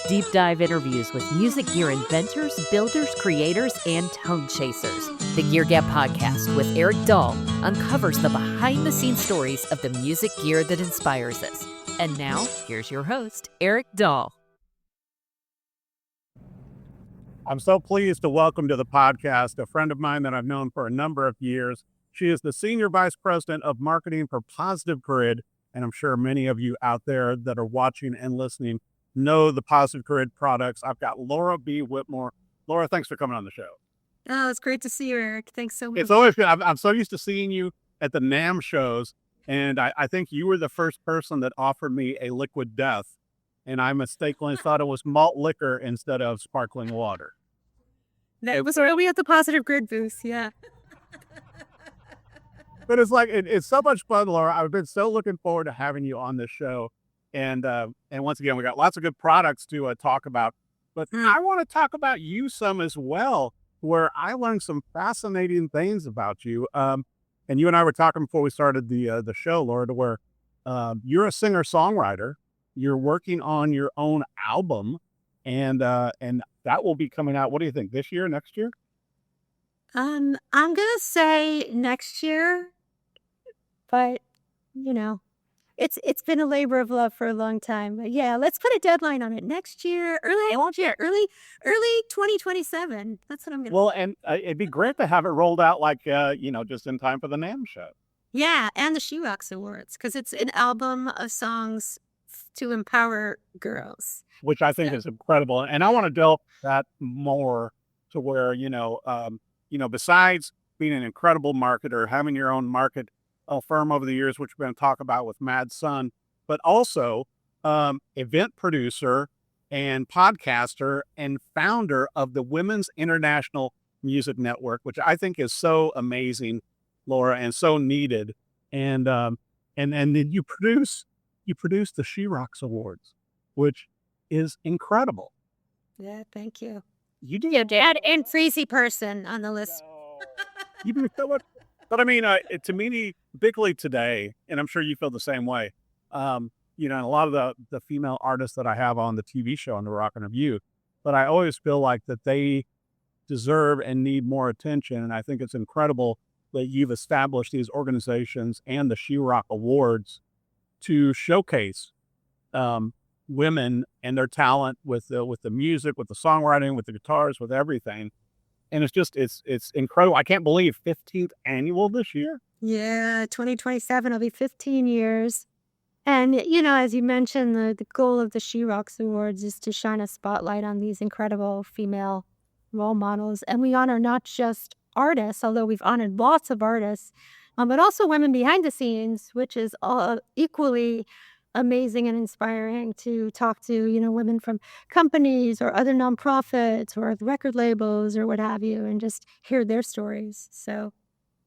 deep dive interviews with music gear inventors, builders, creators, and tone chasers. The Gear Gab Podcast with Eric Dahl uncovers the behind-the-scenes stories of the music gear that inspires us. And now, here's your host, Eric Dahl. I'm so pleased to welcome to the podcast a friend of mine that I've known for a number of years. She is the Senior Vice President of Marketing for Positive Grid, and I'm sure many of you out there that are watching and listening know the Positive Grid products. I've got Laura B. Whitmore. Laura, thanks for coming on the show. Oh, it's great to see you, Eric. Thanks so much. It's always good. I'm so used to seeing you at the NAMM shows, and I think you were the first person that offered me a liquid death, and I mistakenly thought it was malt liquor instead of sparkling water. That was early at the Positive Grid booth, yeah. But it's like, it's so much fun, Laura. I've been so looking forward to having you on this show. And once again, we got lots of good products to talk about. But I want to talk about you some as well, where I learned some fascinating things about you. And you and I were talking before we started the show, Laura, to where you're a singer-songwriter. You're working on your own album, and that will be coming out. What do you think? This year, next year? I'm gonna say next year, but you know, it's been a labor of love for a long time. But yeah, let's put a deadline on it. Next year, early 2027. That's what I'm gonna. Well, and it'd be great to have it rolled out like just in time for the NAMM show. Yeah, and the She Rocks Awards, because it's an album of songs to empower girls, which I think is incredible. And I want to delve that more to where, besides being an incredible marketer, having your own market firm over the years, which we're going to talk about with Mad Sun, but also event producer and podcaster and founder of the Women's International Music Network, which I think is so amazing, Laura, and so needed. And then you produce the She Rocks Awards, which is incredible. Yeah, thank you. You do. Your dad and crazy person on the list. You do so much. But I mean, to me, particularly today, and I'm sure you feel the same way, and a lot of the female artists that I have on the TV show on The Rockin' of You, but I always feel like that they deserve and need more attention. And I think it's incredible that you've established these organizations and the She Rock Awards to showcase women and their talent with the music, with the songwriting, with the guitars, with everything. And it's incredible. I can't believe 15th annual this year. Yeah, 2027 will be 15 years. And, as you mentioned, the goal of the She Rocks Awards is to shine a spotlight on these incredible female role models. And we honor not just artists, although we've honored lots of artists, but also women behind the scenes, which is equally amazing and inspiring to talk to, women from companies or other nonprofits or record labels or what have you, and just hear their stories. So,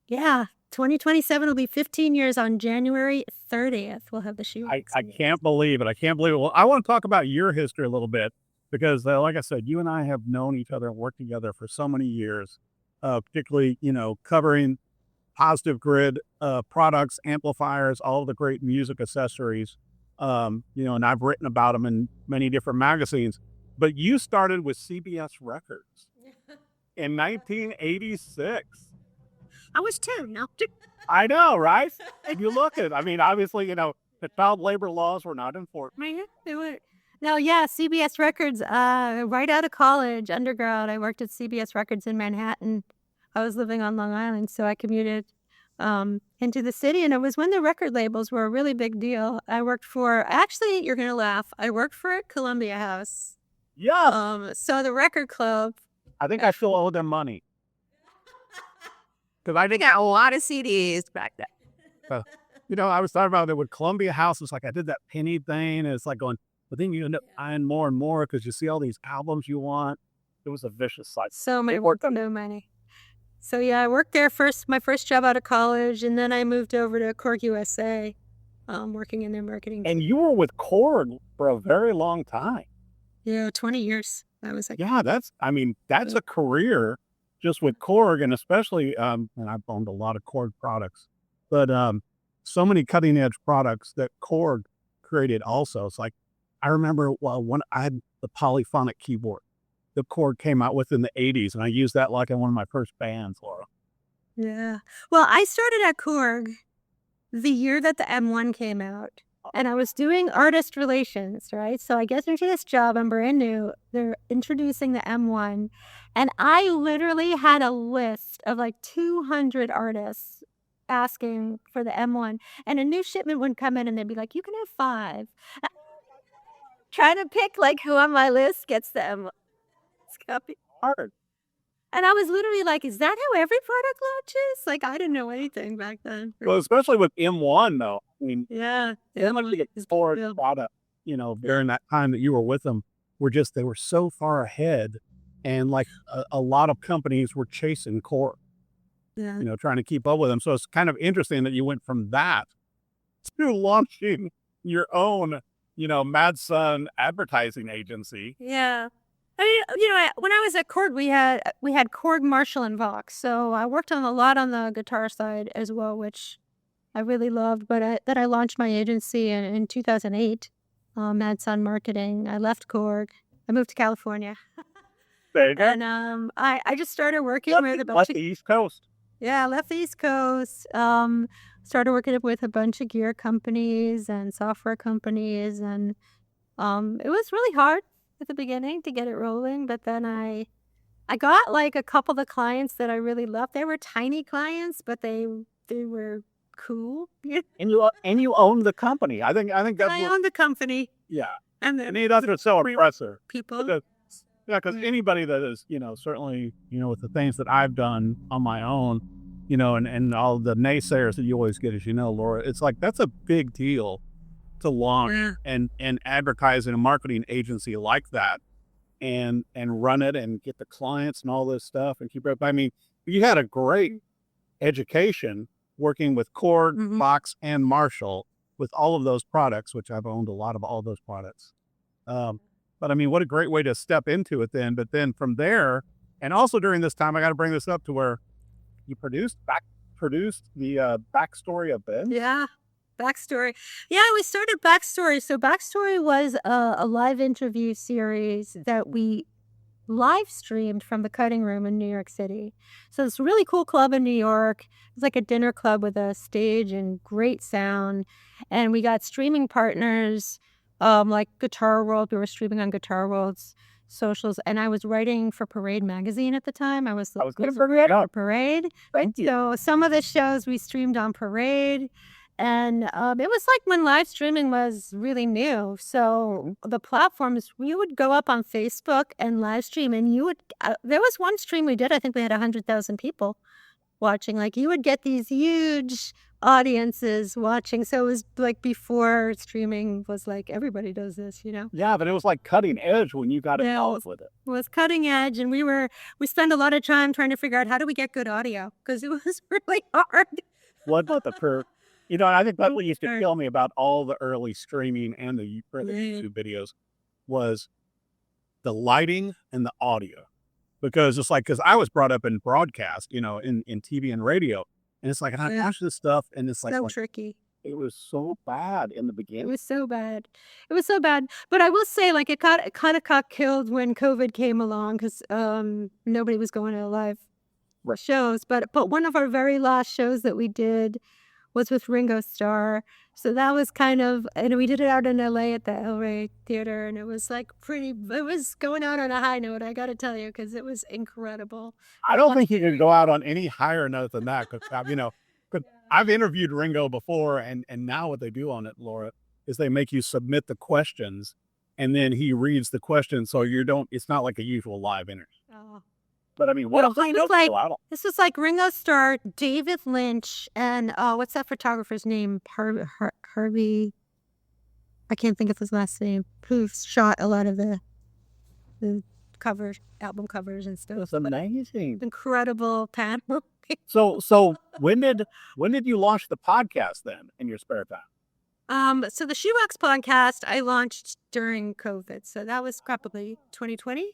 yeah, 2027 will be 15 years on January 30th. We'll have the She Rocks. I can't believe it. I can't believe it. Well, I want to talk about your history a little bit because, like I said, you and I have known each other and worked together for so many years, particularly, covering Positive Grid products, amplifiers, all of the great music accessories. And I've written about them in many different magazines, but you started with CBS Records in 1986. I was 10. No. I know, right? And you look at it. I mean, obviously, the child labor laws were not enforced. No, yeah, CBS Records, right out of college, undergrad, I worked at CBS Records in Manhattan. I was living on Long Island, so I commuted into the city, and it was when the record labels were a really big deal. I worked for, actually, you're gonna laugh, I worked for Columbia House. Yeah. So the record club. I think I still owe them money. Because I got a lot of CDs back then. I was talking about it with Columbia House. It's like I did that penny thing, and it's like going, but then you end up buying more and more because you see all these albums you want. It was a vicious cycle. So many work, no money. So yeah, I worked there my first job out of college, and then I moved over to Korg USA, working in their marketing. And you were with Korg for a very long time. Yeah, 20 years. That was that's a career just with Korg, and especially, and I've owned a lot of Korg products, but so many cutting edge products that Korg created also. It's like, I remember when I had the polyphonic keyboard, the Korg came out with in the 80s, and I used that like in one of my first bands, Laura. Yeah. Well, I started at Korg the year that the M1 came out, and I was doing artist relations, right? So I get into this job, I'm brand new. They're introducing the M1, and I literally had a list of like 200 artists asking for the M1, and a new shipment would come in, and they'd be like, "You can have 5." Trying to pick like who on my list gets the M1. It's copy. Hard. And I was literally like, "Is that how every product launches?" Like, I didn't know anything back then. Well, especially with M1, though. I mean, Yeah. how much the Korg product, during that time that you were with them, they were so far ahead. And like a lot of companies were chasing Korg, Yeah. trying to keep up with them. So it's kind of interesting that you went from that to launching your own, Mad Sun advertising agency. Yeah. I mean, when I was at Korg, we had Korg, Marshall, and Vox. So I worked on a lot on the guitar side as well, which I really loved. But then I launched my agency in 2008, Mad Sun Marketing. I left Korg. I moved to California. And I just started working with a bunch Left of... the East Coast. Yeah, I left the East Coast. Started working with a bunch of gear companies and software companies, and it was really hard at the beginning to get it rolling. But then I got like a couple of clients that I really loved. They were tiny clients, but they were cool. And you owned the company. I think that's I owned the company. Yeah. And that's what's so impressive. People. Because anybody that is, certainly, with the things that I've done on my own, and all the naysayers that you always get, as you know, Laura, it's like that's a big deal to launch and advertise in a marketing agency like that and run it and get the clients and all this stuff and keep it. I mean, you had a great education working with Korg, Vox, and Marshall with all of those products, which I've owned a lot of all those products. But I mean, what a great way to step into it then. But then from there, and also during this time, I got to bring this up to where you produced the Backstory of Ben. Yeah, Backstory. Yeah, we started Backstory. So Backstory was a live interview series that we live streamed from the Cutting Room in New York City. So it's a really cool club in New York. It's like a dinner club with a stage and great sound. And we got streaming partners. Like Guitar World, we were streaming on Guitar World's socials, and I was writing for Parade magazine at the time. I was going to for Parade. So some of the shows we streamed on Parade, and it was like when live streaming was really new. So the platforms, we would go up on Facebook and live stream, and you would. There was one stream we did. I think we had 100,000 people watching. Like you would get these huge audiences watching. So it was like before streaming was like everybody does this, Yeah, but it was like cutting edge when you got involved with it. It was cutting edge, and we spent a lot of time trying to figure out how do we get good audio, because it was really hard. What about I think that's what used to kill me about all the early streaming and the early YouTube videos was the lighting and the audio. Because it's like, because I was brought up in broadcast, in TV and radio. And it's like, I watch this stuff and it's like, so tricky. It was so bad in the beginning. It was so bad. But I will say, like, it kind of got killed when COVID came along, because nobody was going to live shows. But one of our very last shows that we did was with Ringo Starr. So that was kind of, and we did it out in LA at the El Rey Theater, and it was like it was going out on a high note, I got to tell you, because it was incredible. I don't think you can go out on any higher note than that, because, I've interviewed Ringo before, and now what they do on it, Laura, is they make you submit the questions, and then he reads the questions, so it's not like a usual live interview. Oh. But I mean, what else? This was like Ringo Starr, David Lynch, and what's that photographer's name? Harvey. I can't think of his last name. Who shot a lot of the album covers and stuff. It's amazing. Incredible panel. So when did you launch the podcast then in your spare time? So the She-Rocks podcast I launched during COVID, so that was probably 2020.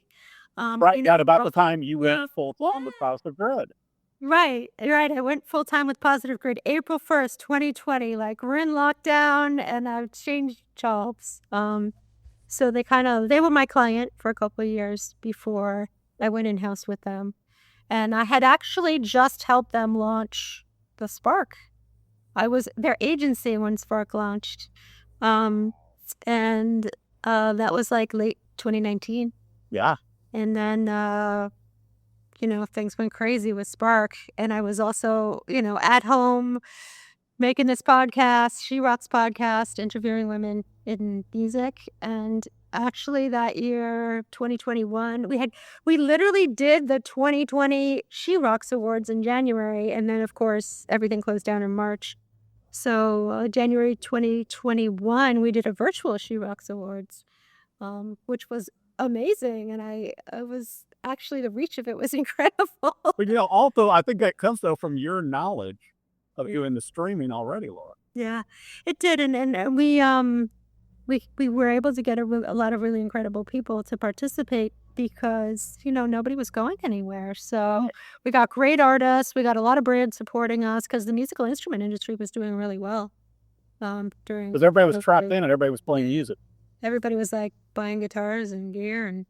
Right at about the time you went full time with Positive Grid. Right. I went full time with Positive Grid April 1st, 2020. Like, we're in lockdown, and I've changed jobs. So they were my client for a couple of years before I went in-house with them. And I had actually just helped them launch the Spark. I was their agency when Spark launched. And that was like late 2019. Yeah. And then, things went crazy with Spark. And I was also, at home making this podcast, She Rocks podcast, interviewing women in music. And actually that year, 2021, we literally did the 2020 She Rocks Awards in January. And then, of course, everything closed down in March. So January 2021, we did a virtual She Rocks Awards, which was amazing. And I was actually, the reach of it was incredible. But also I think that comes though from your knowledge of doing the streaming already, Laura. Yeah, it did. And we were able to get a lot of really incredible people to participate because, nobody was going anywhere. So we got great artists. We got a lot of brands supporting us because the musical instrument industry was doing really well during. Because everybody was trapped in and everybody was playing music. Everybody was like buying guitars and gear and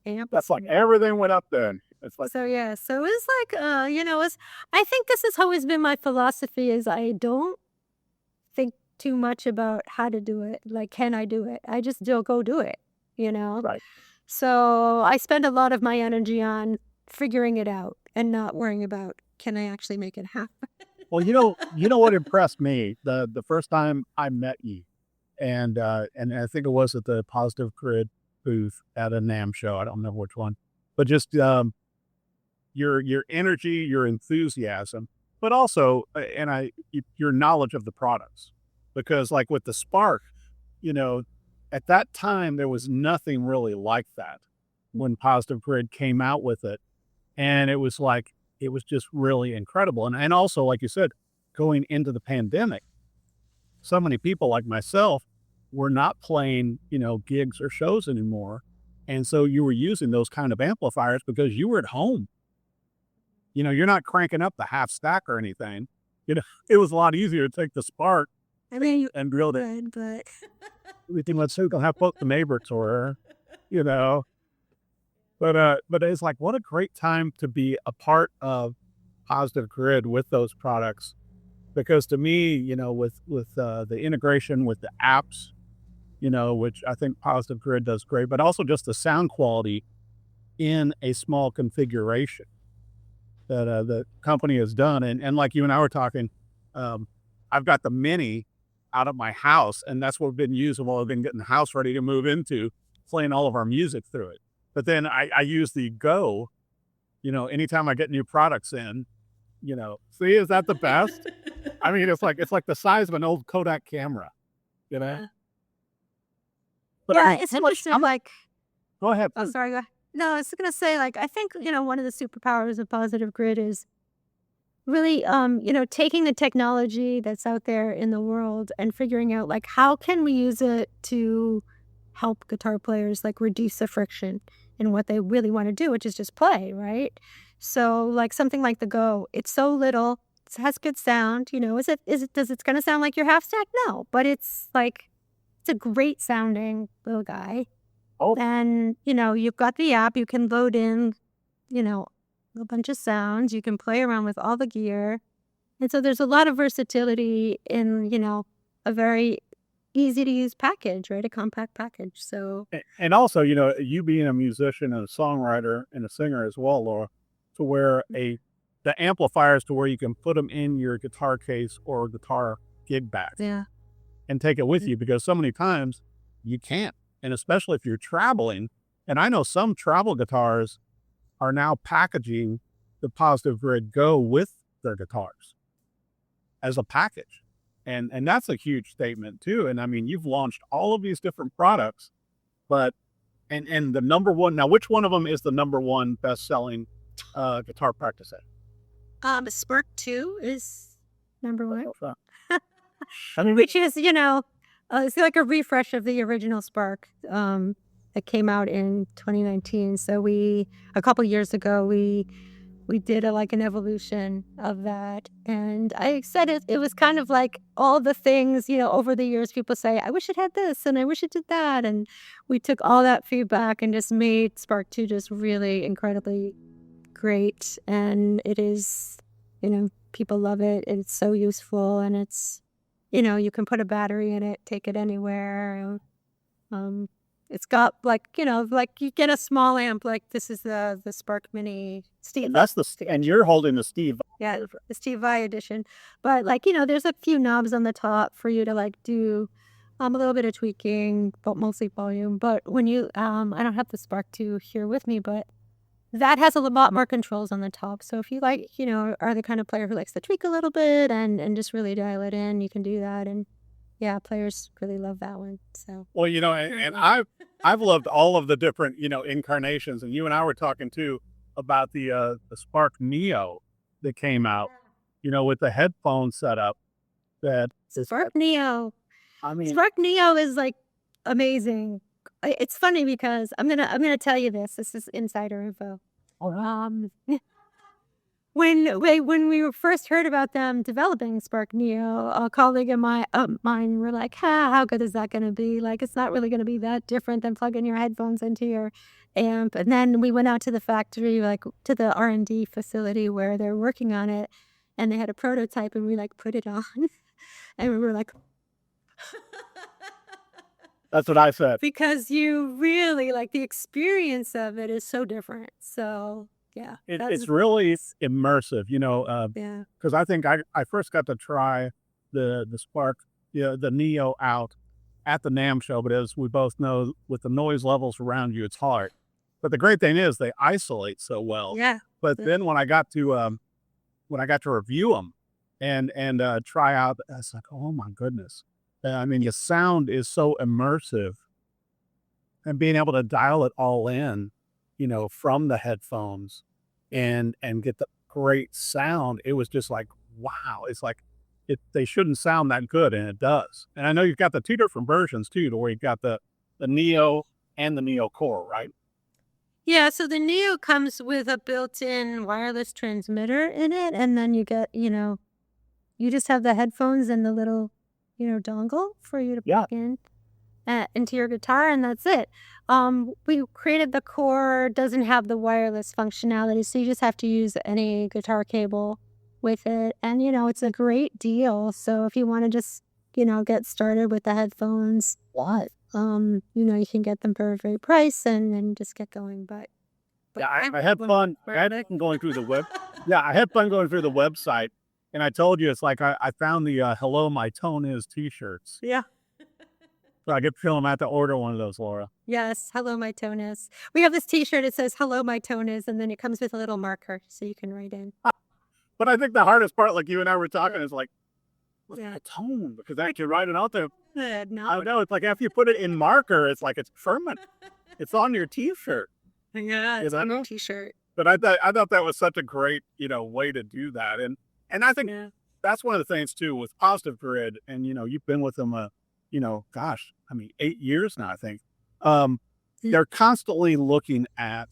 amps. That's like everything went up then. It's like So yeah, so it's like I think this has always been my philosophy is I don't think too much about how to do it. Like, can I do it? I just go do it, right. So I spend a lot of my energy on figuring it out and not worrying about can I actually make it happen. Well, you know what impressed me the first time I met you, and I think it was at the Positive Grid booth at a NAMM show. I don't remember which one, but just your energy, your enthusiasm, but also your knowledge of the products, because like with the Spark, at that time there was nothing really like that when Positive Grid came out with it, and it was just really incredible. And also, like you said, going into the pandemic, so many people like myself were not playing, gigs or shows anymore. And so you were using those kind of amplifiers because you were at home. You're not cranking up the half stack or anything. It was a lot easier to take the Spark and drill it. But Everything let's say gonna have both the neighbor tour, But it's like, what a great time to be a part of Positive Grid with those products. Because to me, with the integration with the apps, which I think Positive Grid does great, but also just the sound quality in a small configuration that the company has done. And like you and I were talking, I've got the Mini out of my house, and that's what we've been using while I've been getting the house ready to move into, playing all of our music through it. But then I use the Go, anytime I get new products in, see, is that the best? I mean, it's like the size of an old Kodak camera, But yeah, it's interesting. Go ahead. Oh, sorry. Go ahead. No, I was going to say, I think, one of the superpowers of Positive Grid is really, taking the technology that's out there in the world and figuring out, how can we use it to help guitar players, reduce the friction in what they really want to do, which is just play, right? So, something like the Go, it's so little, it has good sound, does it's going to sound like your half stack? No, but it's it's a great sounding little guy. Oh. And, you've got the app, you can load in, a bunch of sounds, you can play around with all the gear. And so there's a lot of versatility in, a very easy to use package, right? A compact package. So, and also, you being a musician and a songwriter and a singer as well, Laura, to where the amplifiers to where you can put them in your guitar case or guitar gig bag. Yeah. And take it with you, because so many times you can't. And especially if you're traveling. And I know some travel guitars are now packaging the Positive Grid Go with their guitars as a package. And that's a huge statement too. And I mean, you've launched all of these different products, but and the number one, now which one of them is the number one best-selling guitar practice set? Spark 2 is number one. I mean, which is, it's like a refresh of the original Spark that came out in 2019. So a couple years ago, we we did an evolution of that. And I said it was kind of like all the things, over the years people say, I wish it had this and I wish it did that. And we took all that feedback and just made Spark 2 just really incredibly great. And it is, people love it. It's so useful, and it's, you can put a battery in it, take it anywhere. It's got like you get a small amp, like this is the Spark Mini Steve. And that's and you're holding the Steve. Yeah, the Steve Vai edition. But there's a few knobs on the top for you to do a little bit of tweaking, but mostly volume. But when you I don't have the Spark 2 here with me, but that has a lot more controls on the top. So if you are the kind of player who likes to tweak a little bit and just really dial it in, you can do that. And yeah, players really love that one. So well, and I've loved all of the different incarnations, and you and I were talking too about the Spark Neo that came out, with the headphone setup. That Spark Neo. I mean, Spark Neo is amazing. It's funny because I'm gonna tell you this. This is insider info. When we first heard about them developing Spark Neo, a colleague of mine were like, how good is that going to be? It's not really going to be that different than plugging your headphones into your amp. And then we went out to the factory, to the R&D facility where they're working on it, and they had a prototype, and we put it on, and we were like, that's what I said. Because you really the experience of it is so different. So yeah, it's really immersive, yeah. Because I think I first got to try the Spark, the Neo out at the NAMM show, but as we both know, with the noise levels around you, it's hard. But the great thing is they isolate so well. Yeah. But then when I got to review them and try out, I was like, oh my goodness. I mean, the sound is so immersive, and being able to dial it all in, from the headphones and get the great sound. It was just like, wow. It's like they shouldn't sound that good, and it does. And I know you've got the two different versions too, to where you've got the Neo and the Neo Core, right? Yeah, so the Neo comes with a built-in wireless transmitter in it, and then you get, you just have the headphones and the little dongle for you to plug in into your guitar, and that's it. We created the Core, doesn't have the wireless functionality, so you just have to use any guitar cable with it. And, it's a great deal. So if you want to just, get started with the headphones, you can get them for a great price and just get going. But yeah, I had fun. I had fun going through the web. Yeah, I had fun going through the website. And I told you, it's like I found the Hello, My Tone Is t-shirts. Yeah. So I get feeling I have to order one of those, Laura. Yes, Hello, My Tone Is. We have this t-shirt, it says Hello, My Tone Is, and then it comes with a little marker so you can write in. But I think the hardest part, like you and I were talking, is what's that tone? Because I can write it out there. I know, it's like after you put it in marker, it's like it's permanent. It's on your t-shirt. Yeah, it's on a t-shirt. But I thought that was such a great, way to do that. And I think that's one of the things too with Positive Grid, and you've been with them 8 years now, I think. They're constantly looking at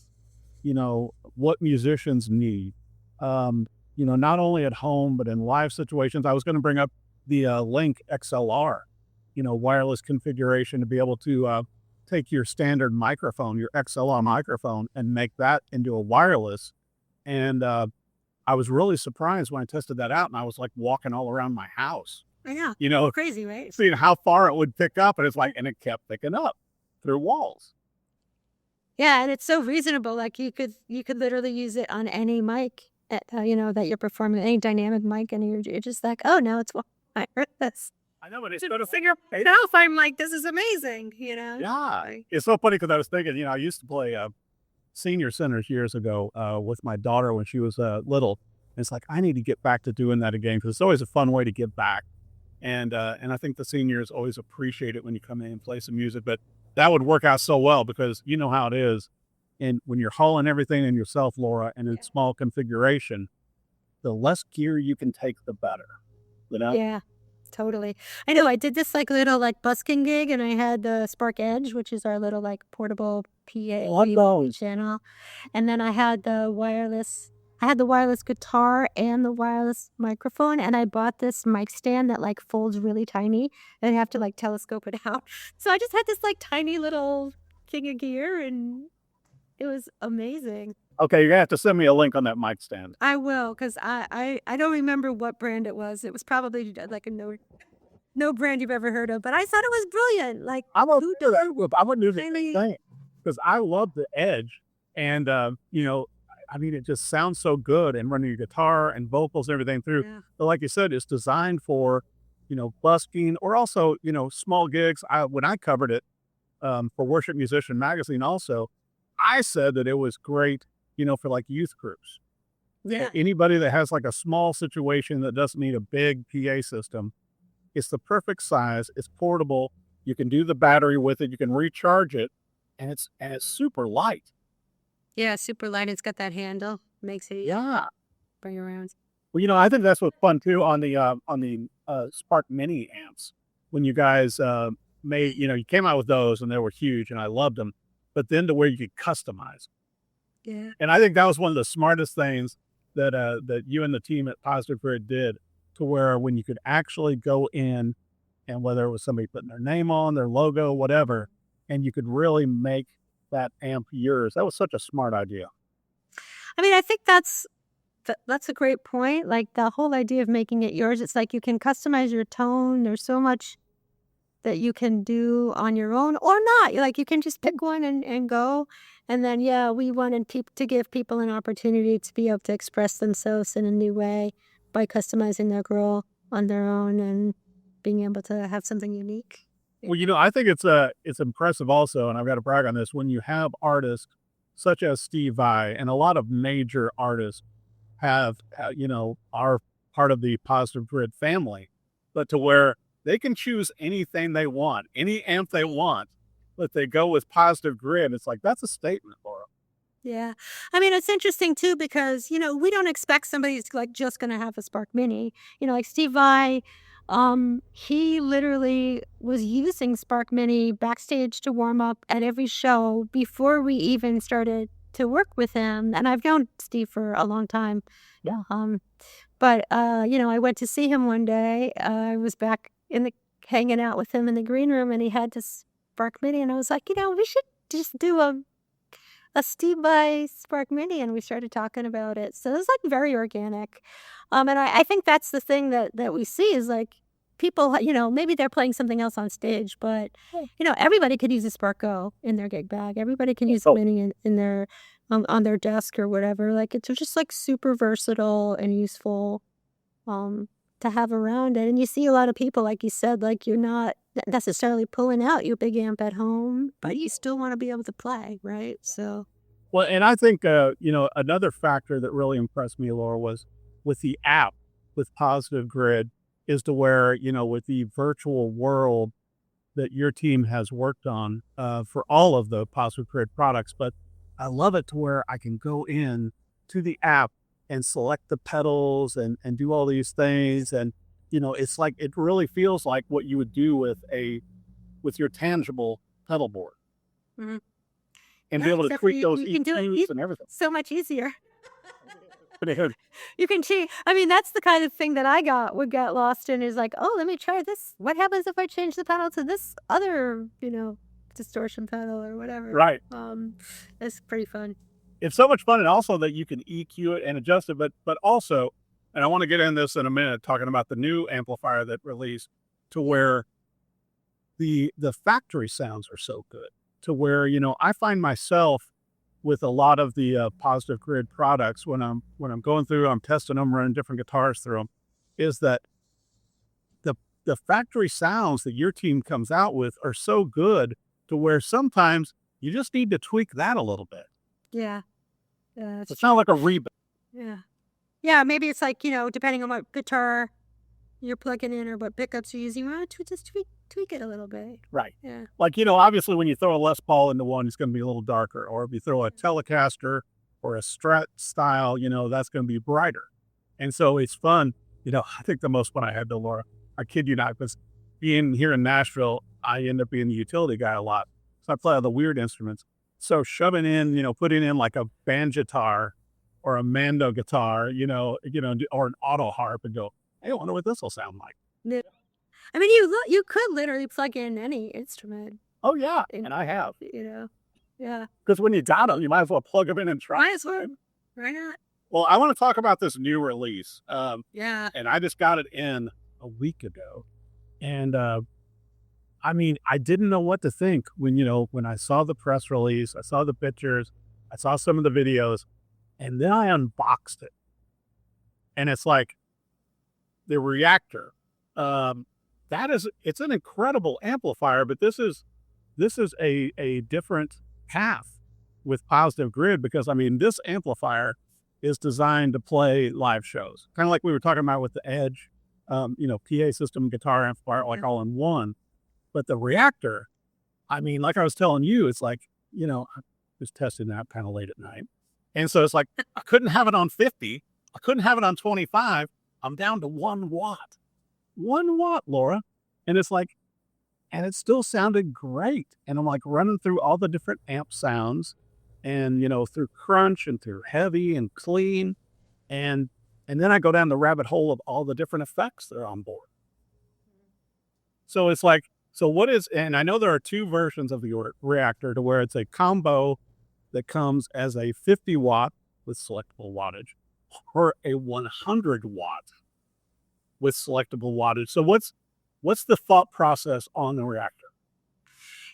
what musicians need, not only at home but in live situations. I was going to bring up the Link XLR, wireless configuration to be able to take your standard microphone, your XLR microphone, and make that into a wireless. And I was really surprised when I tested that out, and I was walking all around my house. Yeah. Crazy, right? Seeing how far it would pick up, and it kept picking up through walls. Yeah, and it's so reasonable. You could literally use it on any mic, that you're performing, any dynamic mic, and you're just like, oh, now it's I heard this. I know, but it's going to figure out. I'm like, this is amazing, Yeah, it's so funny because I was thinking, I used to play senior centers years ago with my daughter when she was little. And it's like, I need to get back to doing that again because it's always a fun way to give back. And I think the seniors always appreciate it when you come in and play some music. But that would work out so well because you know how it is. And when you're hauling everything in yourself, Laura, and in small configuration, the less gear you can take, the better. Yeah, totally. I know. I did this little busking gig, and I had the Spark Edge, which is our little portable PA channel, and then I had the wireless I had the wireless guitar and the wireless microphone, and I bought this mic stand that like folds really tiny, and you have to like telescope it out. So I just had this like tiny little thing of gear, and it was amazing. Okay, you're gonna have to send me a link on that mic stand. I will, because I don't remember what brand it was. It was probably like a no brand you've ever heard of, but I thought it was brilliant. Like, I'm a who do that. does I'm gonna do the really- same thing because I love the edge, and you know, I mean, it just sounds so good, and running your guitar and vocals and everything through. Yeah. But like you said, it's designed for, you know, busking or also, you know, small gigs. When I covered it for Worship Musician Magazine, also, I said that it was great, you know, for like youth groups. Yeah. Anybody that has like a small situation that doesn't need a big PA system, it's the perfect size. It's portable. You can do the battery with it. You can recharge it, and it's super light. Yeah, super light. It's got that handle. Makes it Yeah. bring around. Well, you know, I think that's what's fun too on the Spark Mini amps. When you guys made, you know, you came out with those and they were huge, and I loved them. But then to where you could customize, Yeah. and I think that was one of the smartest things that that you and the team at Positive Grid did, to where when you could actually go in, and whether it was somebody putting their name on, their logo, whatever, and you could really make that amp yours. That was such a smart idea. I mean, I think that's a great point. Like the whole idea of making it yours. It's like you can customize your tone. There's so much that you can do on your own or not. Like you can just pick one and go. And then, yeah, we wanted to give people an opportunity to be able to express themselves in a new way by customizing their girl on their own and being able to have something unique. Well, you know, I think it's impressive also, and I've got to brag on this, when you have artists such as Steve Vai, and a lot of major artists have, you know, are part of the Positive Grid family, but to where they can choose anything they want, any amp they want, but they go with Positive Grid. It's like, that's a statement for them. Yeah. I mean, it's interesting too, because, you know, we don't expect somebody's like just going to have a Spark Mini, you know, like Steve Vai, he literally was using Spark Mini backstage to warm up at every show before we even started to work with him. And I've known Steve for a long time. Yeah. But, you know, I went to see him one day. I was back hanging out with him in the green room, and he had this Spark Mini, and I was like, you know, we should just do a Steve Vai Spark Mini, and we started talking about it. So it was like very organic. And I think that's the thing that we see is like people, you know, maybe they're playing something else on stage, but, you know, everybody could use a Spark Go in their gig bag. Everybody can use a Mini in their, on their desk or whatever. Like it's just like super versatile and useful to have around it. And you see a lot of people, like you said, like you're not necessarily pulling out your big amp at home, but you still want to be able to play, right? So, well, and I think, you know, another factor that really impressed me, Laura, was with the app with Positive Grid, is to where, you know, with the virtual world that your team has worked on for all of the Positive Grid products. But I love it to where I can go in to the app and select the pedals and do all these things. And, you know, it's like, it really feels like what you would do with your tangible pedal board. Mm-hmm. And be able to except tweak you- those you can do it EQs and everything. so much easier. Dude, You can cheat. I mean, that's the kind of thing that I got lost in, is like, oh, let me try this. What happens if I change the pedal to this other, you know, distortion pedal or whatever? right. It's pretty fun. It's so much fun, and also that you can EQ it and adjust it, but also, and I want to get in this in a minute, talking about the new amplifier that released, to where the factory sounds are so good, to where, you know, I find myself with a lot of the Positive Grid products when I'm going through, I'm testing them, running different guitars through them, is that the factory sounds that your team comes out with are so good to where sometimes you just need to tweak that a little bit. Yeah. It's not like a rebuild. Yeah. Yeah, maybe it's like, you know, depending on what guitar you're plugging in or what pickups you're using, well, just tweak it a little bit. Right. Yeah. Like, you know, obviously when you throw a Les Paul into one, it's going to be a little darker. Or if you throw a Telecaster or a Strat style, you know, that's going to be brighter. And so it's fun. You know, I think the most fun I had, though, Laura, I kid you not, because being here in Nashville, I end up being the utility guy a lot. So I play all the weird instruments. So shoving in, you know, putting in like a banjitar or a Mando guitar, or an auto harp and go, hey, I wonder what this will sound like. Yeah. I mean, you could literally plug in any instrument. Oh, yeah. And- And I have. Yeah. Because when you got them, you might as well plug them in and try. Might as well. Why not? Well, I want to talk about this new release. Yeah. And I just got it in a week ago. And I mean, I didn't know what to think when I saw the press release, I saw the pictures, I saw some of the videos, and then I unboxed it. And it's like the Reactor. It's an incredible amplifier, but this is a different path with Positive Grid, because I mean, this amplifier is designed to play live shows, kind of like we were talking about with the Edge, PA system, guitar amplifier, like all in one. But the Reactor, I mean, like I was telling you, it's like, I was testing that kind of late at night. And so it's like, I couldn't have it on 50. I couldn't have it on 25. I'm down to 1 watt. 1 watt, Laura. And it's like, and it still sounded great. And I'm like running through all the different amp sounds and, through crunch and through heavy and clean. And then I go down the rabbit hole of all the different effects that are on board. So it's like, and I know there are 2 versions of the Reactor, to where it's a combo that comes as a 50 watt with selectable wattage or a 100 watt with selectable wattage. So what's the thought process on the Reactor?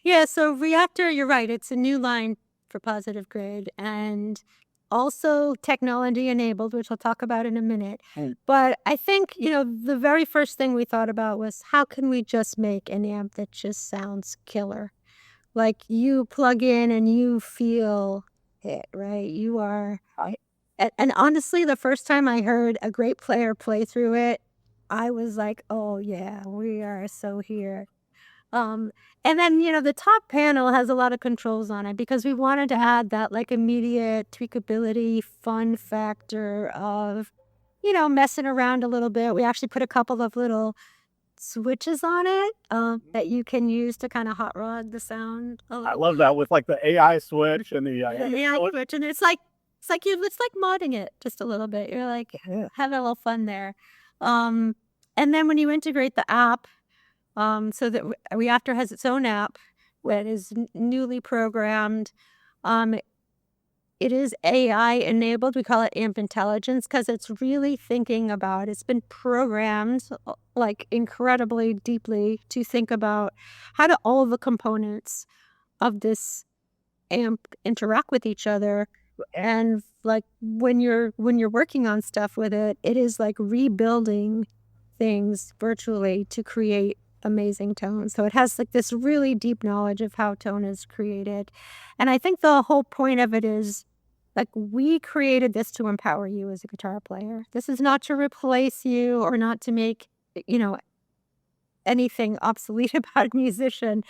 Yeah, so Reactor, you're right. It's a new line for Positive Grid and also technology enabled, which I'll talk about in a minute. But I think, the very first thing we thought about was, how can we just make an amp that just sounds killer? Like, you plug in and you feel it, right? You are. And honestly, the first time I heard a great player play through it, I was like, oh yeah, we are so here. And then, the top panel has a lot of controls on it, because we wanted to add that like immediate tweakability, fun factor of, messing around a little bit. We actually put a couple of little switches on it that you can use to kind of hot rod the sound. I love that, with like the AI switch and the AI switch, and it's like modding it just a little bit. You're like having a little fun there. And then when you integrate the app, so that Reactor has its own app that is newly programmed. It is AI enabled. We call it Amp Intelligence, because it's really thinking about, it's been programmed like incredibly deeply to think about how do all the components of this amp interact with each other. And like when you're working on stuff with it, it is like rebuilding things virtually to create amazing tone. So it has like this really deep knowledge of how tone is created. And I think the whole point of it is, like, we created this to empower you as a guitar player. This is not to replace you or not to make, anything obsolete about a musician.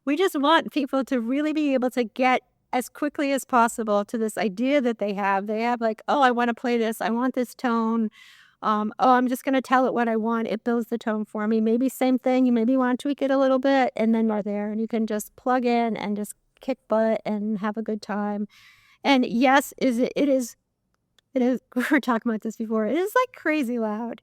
We just want people to really be able to get as quickly as possible to this idea that they have. They have like, oh, I want to play this. I want this tone. I'm just going to tell it what I want. It builds the tone for me. Maybe same thing. You maybe want to tweak it a little bit, and then you're there, and you can just plug in and just kick butt and have a good time. And yes, it is, we were talking about this before. It is like crazy loud.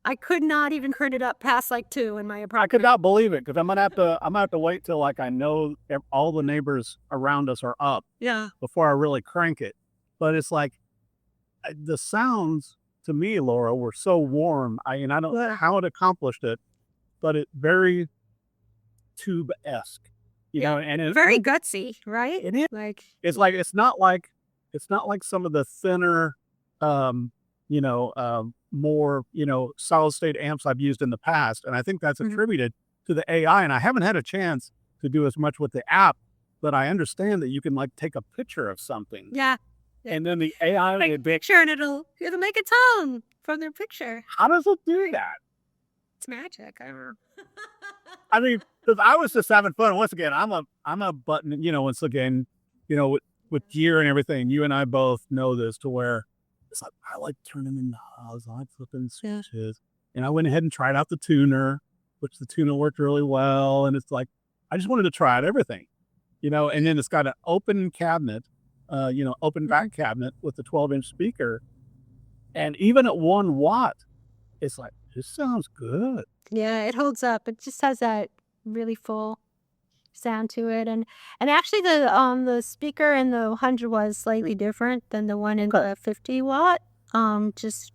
I could not even turn it up past like 2 in my apartment. I could not believe it, because I'm gonna have to wait till like I know all the neighbors around us are up before I really crank it. But it's like the sounds to me, Laura, were so warm. I don't know how it accomplished it, but it very tube-esque, and it's very gutsy, right? It is. Like, it's not like some of the thinner, more, solid state amps I've used in the past. And I think that's attributed to the AI. And I haven't had a chance to do as much with the app, but I understand that you can like take a picture of something. Yeah. And then the AI make a picture, and it'll make a tone from their picture. How does it do that? It's magic. I don't know. I mean, because I was just having fun. Once again, I'm a button, once again, with gear and everything, you and I both know this, to where it's like, I like turning in knobs, I like flipping switches. And I went ahead and tried out the tuner, which the tuner worked really well. And it's like, I just wanted to try out everything, and then it's got an open cabinet open back cabinet with the 12-inch speaker. And even at 1 watt, it's like, this sounds good. Yeah, it holds up. It just has that really full sound to it. And actually the speaker in the 100 was slightly different than the one in the 50 watt. Just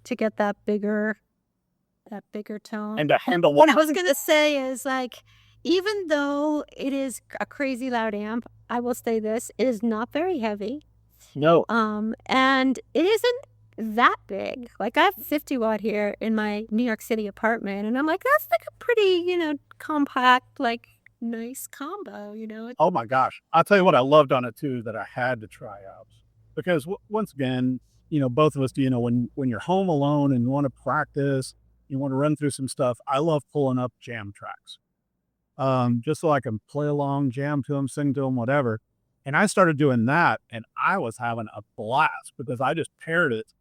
to get that bigger tone. And to handle What I was gonna say is, like, even though it is a crazy loud amp, I will say this, it is not very heavy. No. And it isn't that big. Like, I have 50 watt here in my New York City apartment, and I'm like, that's like a pretty, compact, like, nice combo, Oh my gosh. I'll tell you what I loved on it too that I had to try out. Because once again, both of us, when you're home alone and want to practice, you want to run through some stuff, I love pulling up jam tracks. Just so I can play along, jam to them, sing to them, whatever. And I started doing that, and I was having a blast because I just paired it,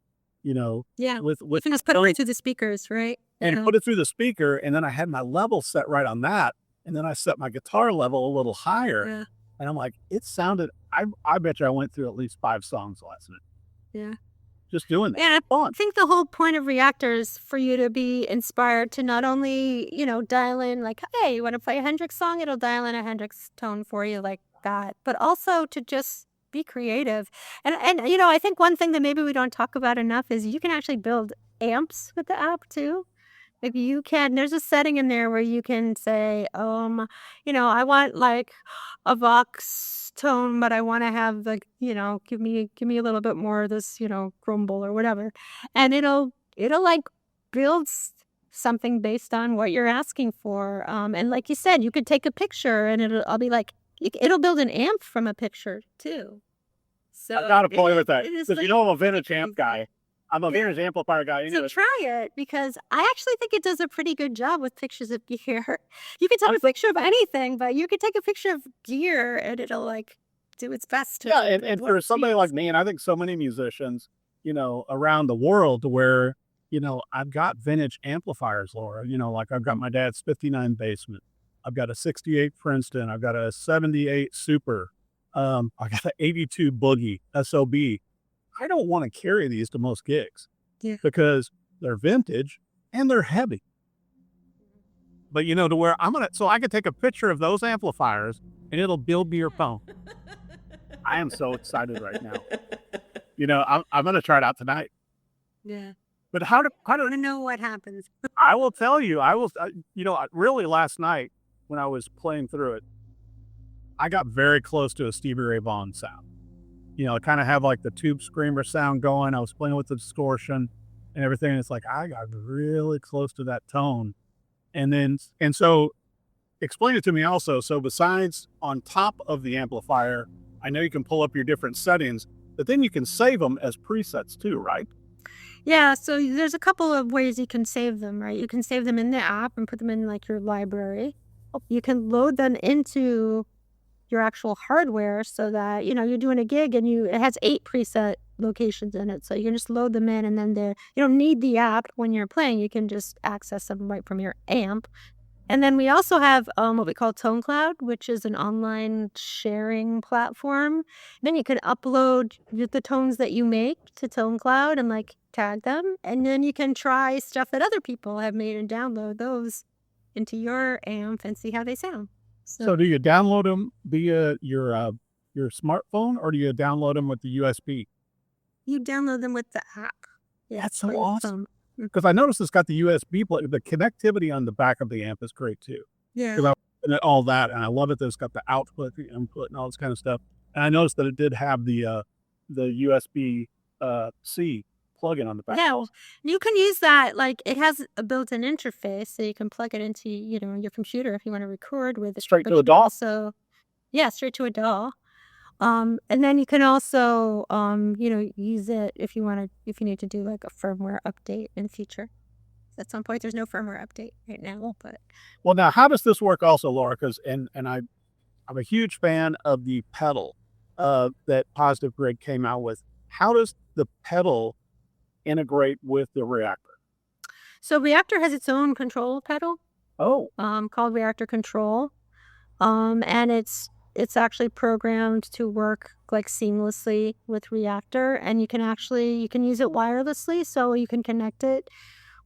Yeah. with You can just put it right through the speakers, right? and put it through the speaker, and then I had my level set right on that, and then I set my guitar level a little higher, Yeah. and I'm like, it sounded. I bet you I went through at least 5 songs last night Yeah. just doing that. And Fun. I think the whole point of Reactor is for you to be inspired to not only, dial in like, hey, you want to play a Hendrix song? It'll dial in a Hendrix tone for you like that. But also to just be creative. And I think one thing that maybe we don't talk about enough is you can actually build amps with the app too. Like there's a setting in there where you can say, I want like a Vox tone, but I want to have like, give me a little bit more of this, grumble or whatever. And it'll like build something based on what you're asking for. And like you said, you could take a picture and I'll be like, it'll build an amp from a picture too. So I gotta play with that it is because like- I'm a vintage amp guy. I'm a vintage amplifier guy. So try it because I actually think it does a pretty good job with pictures of gear. You can take a picture of anything, but you can take a picture of gear and it'll like do its best. Yeah, and for somebody like me, and I think so many musicians, around the world, to where I've got vintage amplifiers, Laura. Like I've got my dad's '59 Basement, I've got a '68 Princeton, I've got a '78 Super, I got an '82 Boogie SOB. I don't want to carry these to most gigs because they're vintage and they're heavy. But to where so I could take a picture of those amplifiers and it'll build me your phone. I am so excited right now. I'm going to try it out tonight. Yeah. But how do I don't know what happens. I will tell you, really last night when I was playing through it, I got very close to a Stevie Ray Vaughan sound. I kind of have like the tube screamer sound going. I was playing with the distortion and everything. And it's like, I got really close to that tone. And so explain it to me also. So besides on top of the amplifier, I know you can pull up your different settings, but then you can save them as presets too, right? Yeah, so there's a couple of ways you can save them, right? You can save them in the app and put them in like your library. You can load them into your actual hardware so that, you're doing a gig and it has 8 preset locations in it. So you can just load them in and then you don't need the app when you're playing. You can just access them right from your amp. And then we also have what we call Tone Cloud, which is an online sharing platform. Then you can upload the tones that you make to Tone Cloud and like tag them. And then you can try stuff that other people have made and download those into your amp and see how they sound. So do you download them via your smartphone or do you download them with the USB? You download them with the app. Yeah, that's so awesome. Because I noticed it's got the USB plug. The connectivity on the back of the amp is great too. Yeah. Because I all that, and I love it that it's got the output, the input, and all this kind of stuff. And I noticed that it did have the USB C plug-in on the back. Yeah, you can use that. Like it has a built-in interface, so you can plug it into your computer if you want to record with it. Straight to a DAW. So, yeah, straight to a DAW. And then you can also use it if you need to do like a firmware update in the future. At some point, there's no firmware update right now, but well, now how does this work also, Laura? Because I'm a huge fan of the pedal that Positive Grid came out with. How does the pedal integrate with the Reactor? So Reactor has its own control pedal. Oh. Called Reactor Control. And it's it's actually programmed to work like seamlessly with Reactor, and you can use it wirelessly, so you can connect it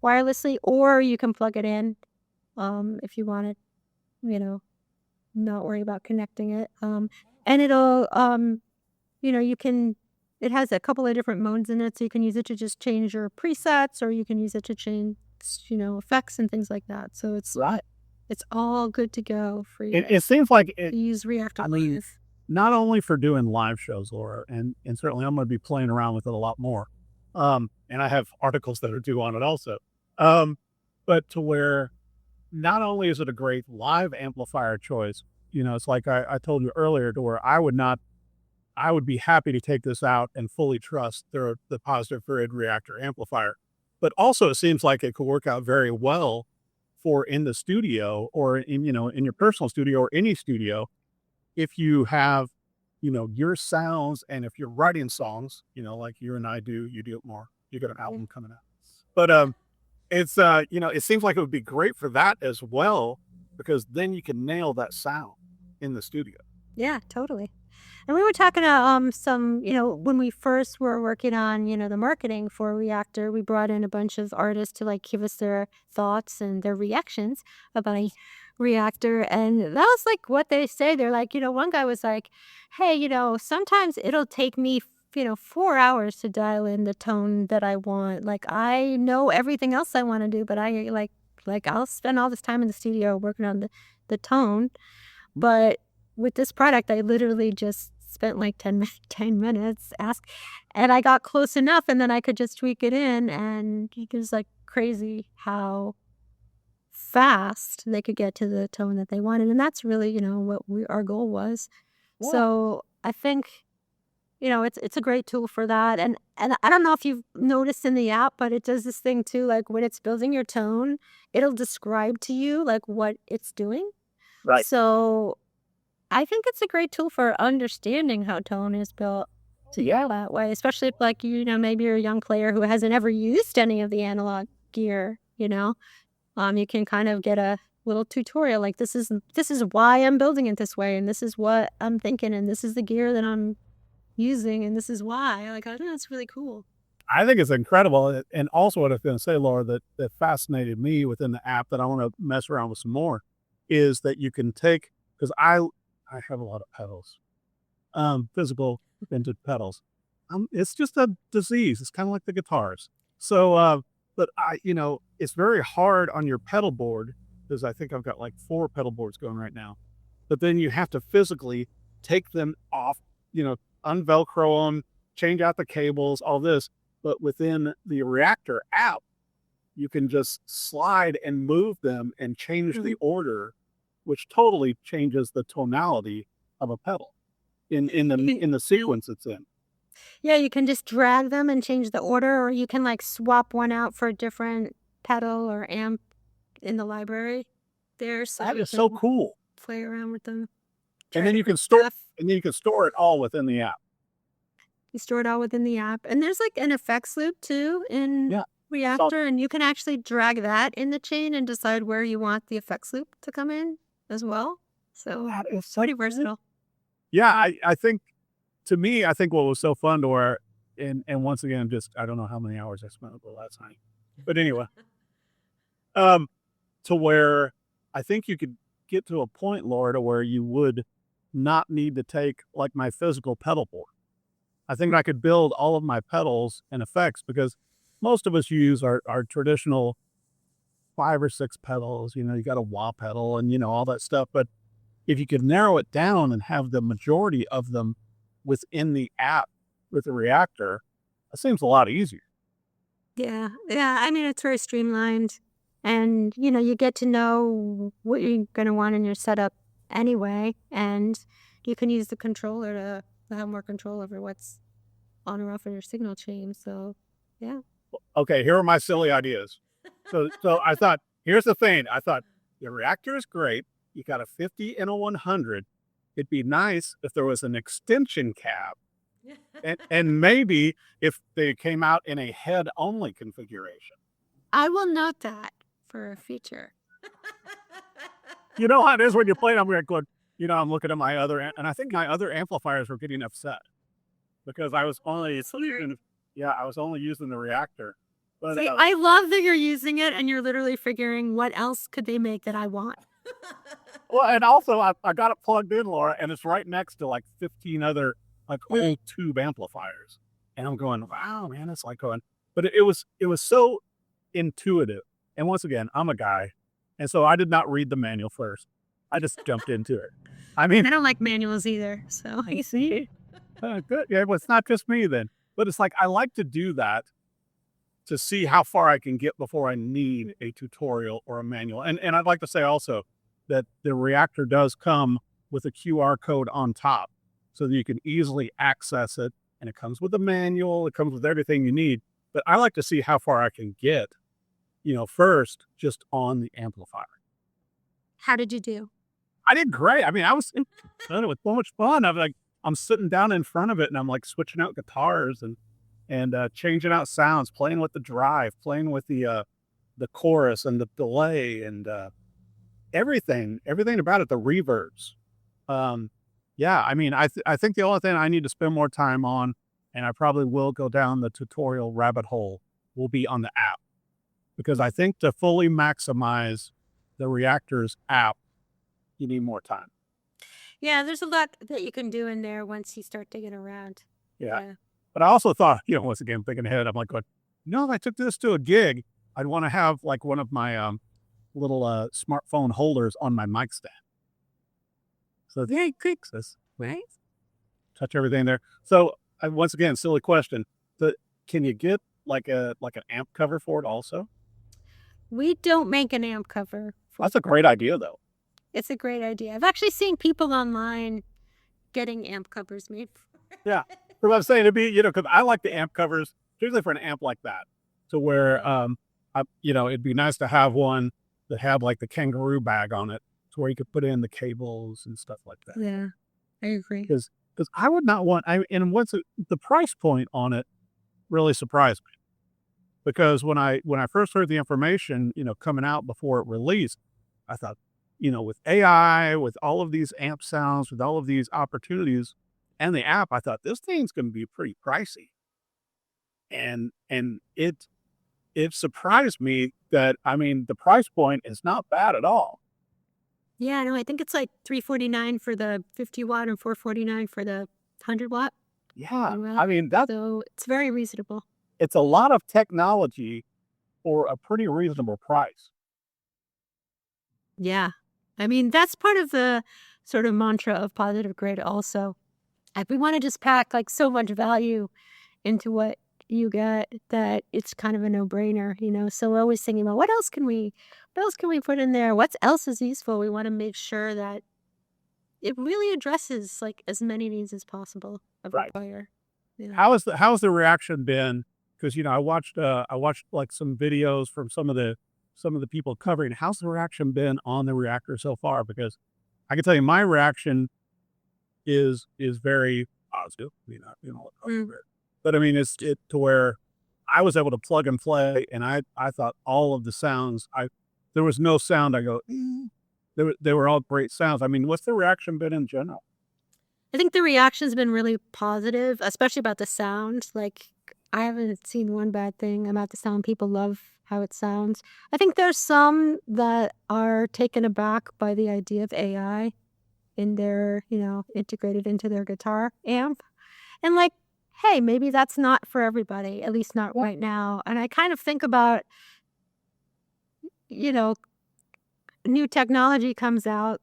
wirelessly, or you can plug it in if you want to, not worry about connecting it. And it'll it has a couple of different modes in it, so you can use it to just change your presets, or you can use it to change, effects and things like that. So it's all good to go for you It seems like to use Reactor. I mean, not only for doing live shows, Laura, and certainly I'm going to be playing around with it a lot more. And I have articles that are due on it also. But to where not only is it a great live amplifier choice, it's like I told you earlier, to where I would be happy to take this out and fully trust the positive grid Reactor amplifier. But also it seems like it could work out very well for in the studio, or in your personal studio, or any studio, if you have, your sounds, and if you're writing songs, like you and I do, you do it more. You got an album coming out. But it's it seems like it would be great for that as well, because then you can nail that sound in the studio. Yeah, totally. And we were talking to some, when we first were working on, the marketing for Reactor, we brought in a bunch of artists to like give us their thoughts and their reactions about Reactor. And that was like what they say. They're like, one guy was like, hey, sometimes it'll take me 4 hours to dial in the tone that I want. Like, I know everything else I want to do, but I like I'll spend all this time in the studio working on the tone. But with this product, I literally just spent like 10 minutes, and I got close enough, and then I could just tweak it in, and it was like crazy how fast they could get to the tone that they wanted. And that's really, what our goal was. Yeah. So I think, it's a great tool for that. And I don't know if you've noticed in the app, but it does this thing too, like when it's building your tone, it'll describe to you like what it's doing. Right. So I think it's a great tool for understanding how tone is built that way, especially if like, maybe you're a young player who hasn't ever used any of the analog gear, you can kind of get a little tutorial, like this is why I'm building it this way, and this is what I'm thinking, and this is the gear that I'm using, and this is why. Like, I think that's really cool. I think it's incredible. And also what I was going to say, Laura, that fascinated me within the app that I want to mess around with some more, is that you can take, because I have a lot of pedals, physical vintage pedals. It's just a disease. It's kind of like the guitars. So, but it's very hard on your pedal board, because I think I've got like 4 pedal boards going right now. But then you have to physically take them off, unvelcro them, change out the cables, all this. But within the Reactor app, you can just slide and move them and change the order, which totally changes the tonality of a pedal in the sequence it's in. Yeah, you can just drag them and change the order, or you can like swap one out for a different pedal or amp in the library there. So that is so cool. Play around with them. And then you can store it all within the app. You store it all within the app. And there's like an effects loop too in Reactor, and you can actually drag that in the chain and decide where you want the effects loop to come in as well. So that is pretty versatile. Yeah, I think, to me, I think what was so fun to where, and once again, just, I don't know how many hours I spent with it last night. But anyway, to where I think you could get to a point, Laura, to where you would not need to take like my physical pedal board. I think I could build all of my pedals and effects, because most of us use our traditional 5 or 6 pedals. You got a wah pedal and, all that stuff. But if you could narrow it down and have the majority of them within the app with the Reactor, it seems a lot easier. Yeah. I mean, it's very streamlined, and, you get to know what you're going to want in your setup anyway, and you can use the controller to have more control over what's on or off in your signal chain. So, yeah. Okay, here are my silly ideas. So I thought, here's the thing. I thought the Reactor is great. You got a 50 and a 100. It'd be nice if there was an extension cab, and maybe if they came out in a head-only configuration. I will note that for a feature. You know how it is when you're playing. I'm going, I'm looking at my other, and I think my other amplifiers were getting upset because I was only using the Reactor. But See, I love that you're using it and you're literally figuring what else could they make that I want. well, and also I got it plugged in, Laura, and it's right next to like 15 other like old tube amplifiers, and I'm going, wow, man, it's like going, but it was so intuitive. And once again, I'm a guy, and so I did not read the manual first. I just jumped into it. I mean, I don't like manuals either, so I see. Good. Yeah, well, it's not just me then, but it's like I like to do that to see how far I can get before I need a tutorial or a manual. And I'd like to say also that the Reactor does come with a QR code on top so that you can easily access it. And it comes with a manual. It comes with everything you need. But I like to see how far I can get, first just on the amplifier. How did you do? I did great. I mean, it was so much fun. I'm sitting down in front of it and I'm like switching out guitars and changing out sounds, playing with the drive, playing with the chorus and the delay and everything about it, the reverbs. Yeah, I mean, I think the only thing I need to spend more time on, and I probably will go down the tutorial rabbit hole, will be on the app. Because I think to fully maximize the Reactor's app, you need more time. Yeah, there's a lot that you can do in there once you start digging around. Yeah. But I also thought, once again, thinking ahead, I'm like, going, if I took this to a gig, I'd want to have like one of my little smartphone holders on my mic stand. So they kicks us, right? Touch everything there. So once again, silly question. Can you get like an amp cover for it also? We don't make an amp cover. That's a great idea, though. It's a great idea. I've actually seen people online getting amp covers made. Yeah. What I'm saying, it'd be, because I like the amp covers, particularly for an amp like that, to where, it'd be nice to have one that had like the kangaroo bag on it, to where you could put in the cables and stuff like that. Yeah, I agree. Because I would not want, the price point on it really surprised me. Because when I first heard the information, coming out before it released, I thought, with AI, with all of these amp sounds, with all of these opportunities, and the app, I thought this thing's going to be pretty pricey. And it surprised me that, the price point is not bad at all. Yeah, no, I think it's like $349 for the 50 watt and $449 for the 100 watt. Yeah, so it's very reasonable. It's a lot of technology for a pretty reasonable price. Yeah, that's part of the sort of mantra of Positive Grid also. We want to just pack like so much value into what you get that it's kind of a no-brainer, So we're always thinking about what else can we put in there? What else is useful? We want to make sure that it really addresses like as many needs as possible of a player. How's the reaction been? Because I watched like some videos from some of the people covering. How's the reaction been on the Reactor so far? Because I can tell you my reaction is very positive. But it's to where I was able to plug and play, and I thought all of the sounds, there was no sound I go, they were all great sounds. What's the reaction been in general? I think the reaction's been really positive, especially about the sound. Like, I haven't seen one bad thing about the sound. People love how it sounds. I think there's some that are taken aback by the idea of AI in their, integrated into their guitar amp. And like, hey, maybe that's not for everybody, at least not right now. And I kind of think about, new technology comes out,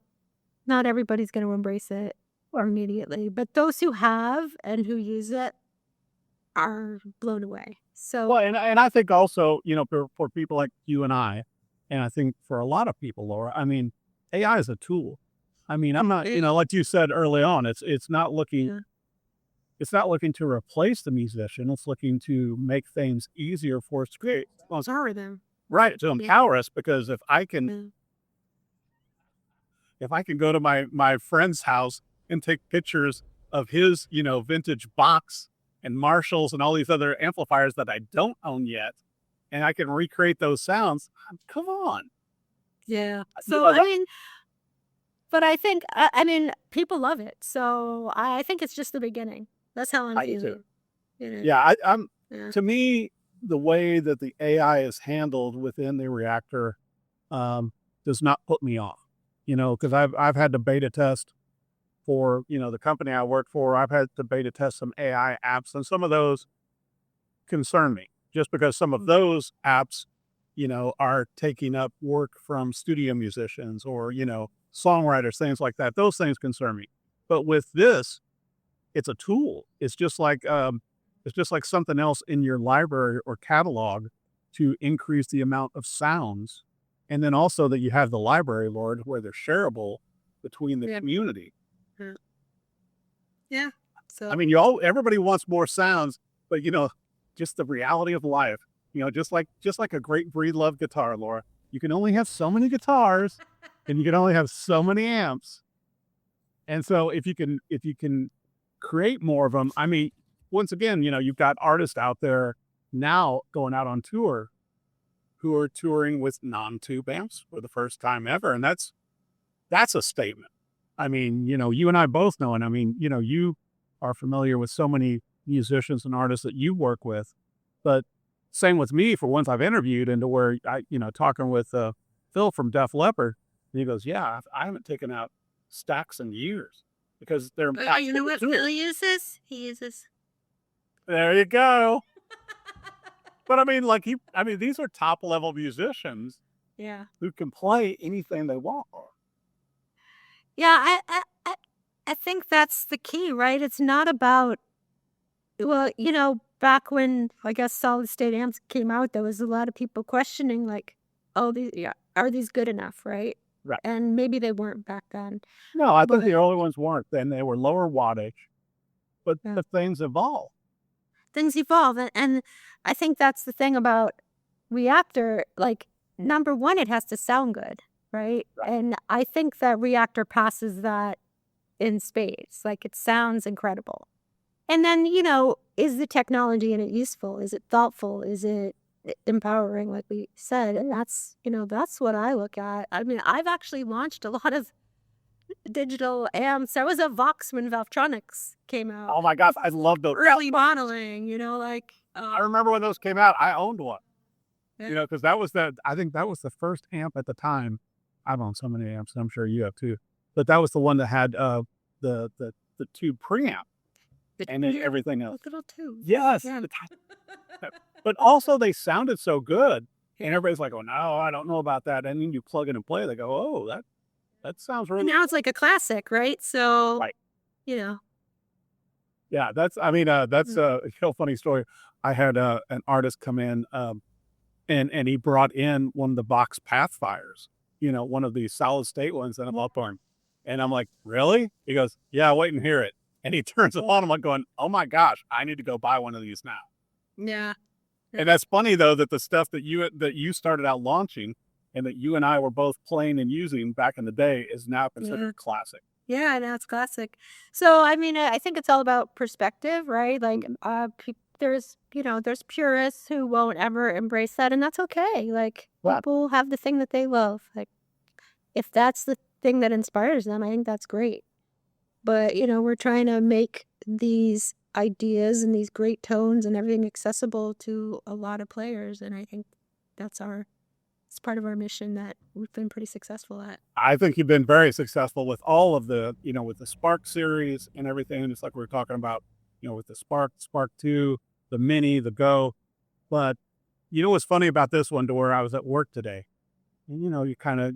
not everybody's going to embrace it immediately, but those who have and who use it are blown away. So, well, and I think also, for people like you and I think for a lot of people, Laura, AI is a tool. I'm not, like you said early on, it's not looking, it's not looking to replace the musician. It's looking to make things easier for us to create. Empower them. Right, to empower us, because if I can go to my friend's house and take pictures of his, vintage Box and Marshalls and all these other amplifiers that I don't own yet, and I can recreate those sounds, come on. Yeah. So, But I think, I mean, people love it. So I think it's just the beginning. That's how I'm I do feeling. too. Yeah, Yeah. to me, the way that the AI is handled within the Reactor does not put me off. Because I've had to beta test for the company I work for. I've had to beta test some AI apps, and some of those concern me just because some of those apps, are taking up work from studio musicians or songwriters, things like that. Those things concern me. But with this, it's a tool. It's just like something else in your library or catalog to increase the amount of sounds. And then also that you have the library, Lord, where they're shareable between the community. Yeah. So I mean, everybody wants more sounds, but just the reality of life, just like a great breed love guitar, Laura, you can only have so many guitars and you can only have so many amps. And so if you can create more of them, I mean, once again, you've got artists out there now going out on tour who are touring with non-tube amps for the first time ever. And that's a statement. I mean, you and I both know, and I mean, you are familiar with so many musicians and artists that you work with, but same with me for ones I've interviewed, and to where I, talking with Phil from Def Leppard, and he goes, yeah, I haven't taken out stacks in years because they're. you know what Phil uses? He uses. There you go. But I mean, these are top level musicians. Yeah. Who can play anything they want. Yeah, I think that's the key, right? It's not about, well, back when I guess solid state amps came out, there was a lot of people questioning, like, oh, are these good enough, right? Right. And maybe they weren't back then. No, I think the early ones weren't. Then they were lower wattage, but the things evolve. Things evolve, and I think that's the thing about Reactor. Like, number one, it has to sound good, right? And I think that Reactor passes that in spades. Like, it sounds incredible. And then, is the technology in it useful? Is it thoughtful? Is it empowering, like we said? And that's what I look at. I mean, I've actually launched a lot of digital amps. There was a Vox when Valtronics came out. Oh my gosh, I love those. Early modeling, I remember when those came out. I owned one. Because I think that was the first amp at the time. I've owned so many amps, and I'm sure you have too. But that was the one that had the tube preamp and then everything else. Little tube. Yes. Yeah. But also they sounded so good, and everybody's like, "Oh no, I don't know about that." And then you plug in and play, they go, "Oh, that sounds really." Now it's like a classic, right? So, right. Yeah, that's a funny story. I had an artist come in, and he brought in one of the Vox Pathfires, one of these solid state ones, and I'm up on him. And I'm like, really? He goes, yeah, wait and hear it. And he turns it on. I'm like going, oh my gosh, I need to go buy one of these now. Yeah. And that's funny though, that the stuff that you started out launching and that you and I were both playing and using back in the day is now considered classic. Yeah, now it's classic. So, I mean, I think it's all about perspective, right? Like, there's purists who won't ever embrace that, and that's okay. Like, people have the thing that they love. Like, if that's the thing that inspires them, I think that's great. But, we're trying to make these ideas and these great tones and everything accessible to a lot of players, and I think it's part of our mission that we've been pretty successful at. I think you've been very successful with all of the, with the Spark series and everything. It's like we were talking about, with the Spark 2, the Mini, the Go. But what's funny about this one, to where I was at work today, and you kind of,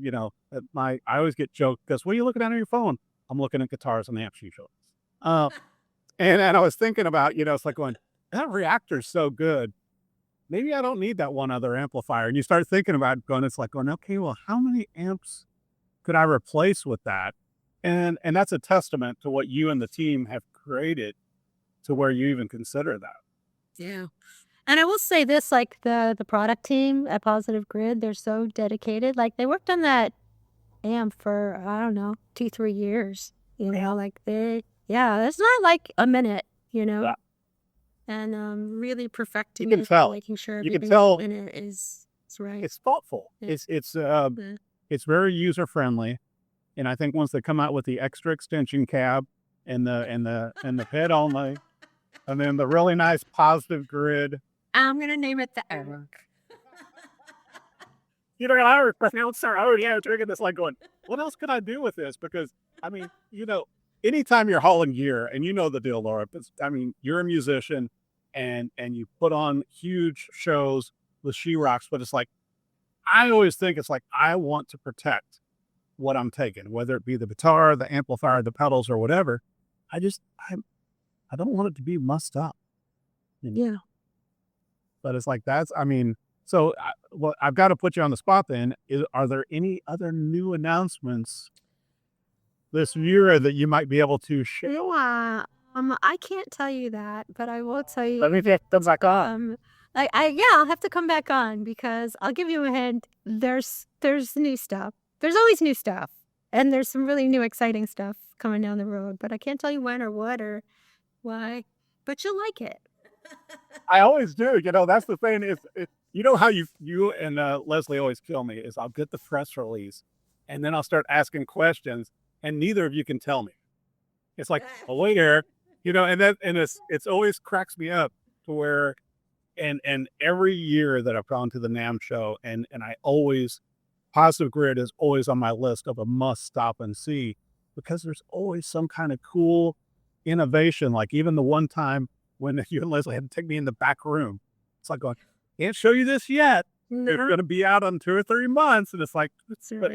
I always get joked because, what are you looking at on your phone? I'm looking at guitars and amps you showed us. And I was thinking about, it's like going, that Reactor's so good. Maybe I don't need that one other amplifier. And you start thinking about it, it's like going, okay, well, how many amps could I replace with that? And that's a testament to what you and the team have created, to where you even consider that. Yeah. And I will say this, like the product team at Positive Grid, they're so dedicated. Like, they worked on that amp for, I don't know, 2-3 years. Like it's not like a minute, Yeah. And really perfecting you can tell. making sure you can tell in it is right. It's thoughtful. Yeah. It's very user friendly. And I think once they come out with the extra extension cab and the pit only, and then the really nice positive grid. I'm going to name it the Eric. You know, I already have drinking this, like going, what else could I do with this? Because, I mean, anytime you're hauling gear, and you know the deal, Laura, you're a musician and you put on huge shows with She-Rocks, but it's like, I always think it's like, I want to protect what I'm taking, whether it be the guitar, the amplifier, the pedals, or whatever. I don't want it to be mussed up. Yeah. But it's like, so I've got to put you on the spot then. Are there any other new announcements this year that you might be able to share? I can't tell you that, but I will tell you. Let me get them back on. I'll have to come back on because I'll give you a hint. There's new stuff. There's always new stuff. And there's some really new exciting stuff coming down the road, but I can't tell you when or what or why, but you'll like it. I always do. That's the thing is, how you and Leslie always kill me is I'll get the press release and then I'll start asking questions and neither of you can tell me. It's like, oh, wait here, and it's always cracks me up to where, and every year that I've gone to the NAMM show and I always, Positive Grid is always on my list of a must stop and see because there's always some kind of cool innovation. Like even the one time when you and Leslie had to take me in the back room, it's like going, can't show you this yet. It's going to be out on 2 or 3 months. And it's like, but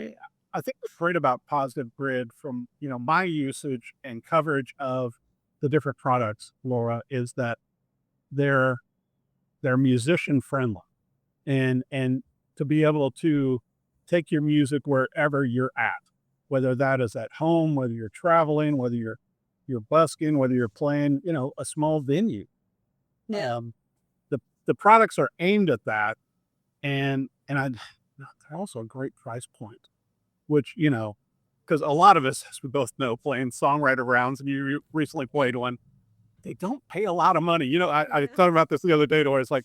I think what's great about Positive Grid from, my usage and coverage of the different products, Laura, is that they're musician friendly and to be able to take your music wherever you're at, whether that is at home, whether you're traveling, whether you're busking, whether you're playing, a small venue. Yeah. The products are aimed at that. And they're also a great price point, which, because a lot of us, as we both know, playing songwriter rounds, and you recently played one, they don't pay a lot of money. I thought about this the other day, where it's like,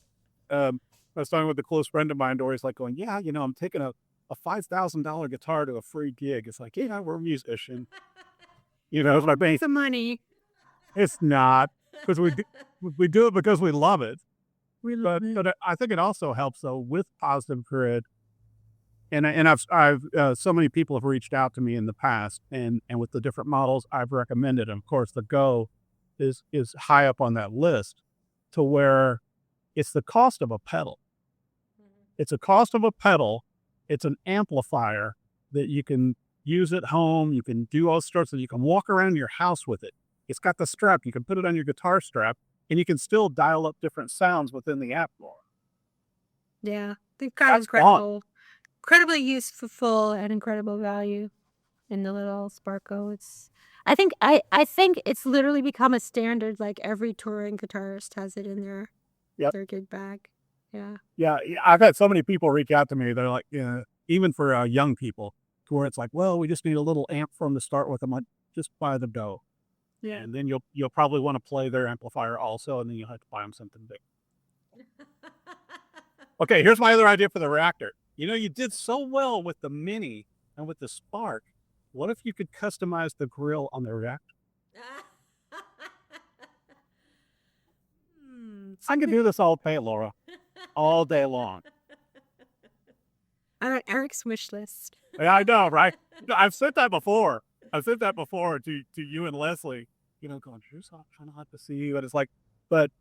I was talking with a close friend of mine, where he's like going, yeah, I'm taking a $5,000 guitar to a free gig. It's like, yeah, we're a musician. It's my base. The money. It's not, because we do it because we love it. But I think it also helps though with Positive Grid. And I've so many people have reached out to me in the past, and with the different models I've recommended, and of course the Go is high up on that list, to where it's the cost of a pedal. It's a cost of a pedal. It's an amplifier that you can use at home. You can do all sorts of. You can walk around your house with it. It's got the strap. You can put it on your guitar strap, and you can still dial up different sounds within the app more. Yeah, they've got incredibly useful and incredible value in the little Sparko. I think it's literally become a standard. Like every touring guitarist has it in their gig bag. Yeah. Yeah, I've had so many people reach out to me. They're like, even for young people, to where it's like, well, we just need a little amp from to start with. I'm like, just buy the Go. Yeah. And then you'll probably want to play their amplifier also, and then you'll have to buy them something big. Okay, here's my other idea for the Reactor. You did so well with the Mini and with the Spark. What if you could customize the grill on the Reactor? I could do this all day, Laura. All day long. On Eric's wish list. Yeah, I know, right? I've said that before. To you and Leslie, going, here's kind of hot to see you. And it's like, but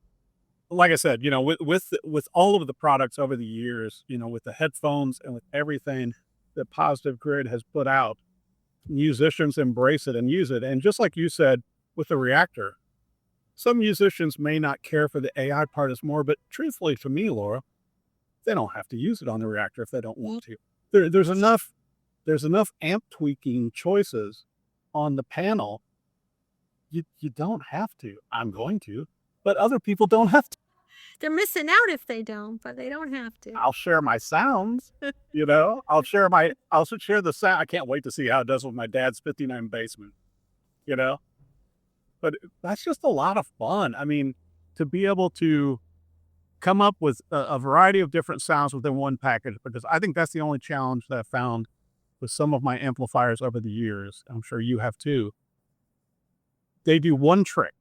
like I said, with all of the products over the years, with the headphones and with everything that Positive Grid has put out, musicians embrace it and use it. And just like you said, with the Reactor, some musicians may not care for the AI part as more, but truthfully to me, Laura, they don't have to use it on the Reactor if they don't want to. There's enough amp tweaking choices on the panel. You don't have to. I'm going to, but other people don't have to. They're missing out if they don't, but they don't have to. I'll share my sounds, I'll share the sound. I can't wait to see how it does with my dad's 59 Bassman, but that's just a lot of fun. I mean, to be able to come up with a variety of different sounds within one package, because I think that's the only challenge that I found with some of my amplifiers over the years, I'm sure you have too, they do one trick,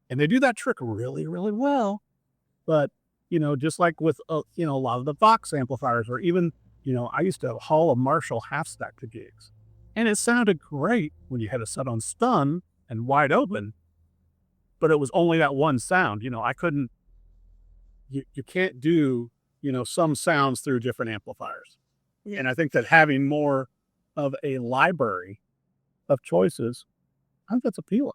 and they do that trick really, really well. But, just like with, a lot of the Vox amplifiers, or even, I used to haul a Marshall half stack to gigs, and it sounded great when you had a set on stun and wide open, but it was only that one sound. I couldn't, you can't do, some sounds through different amplifiers. Yeah. And I think that having more of a library of choices, I think that's appealing.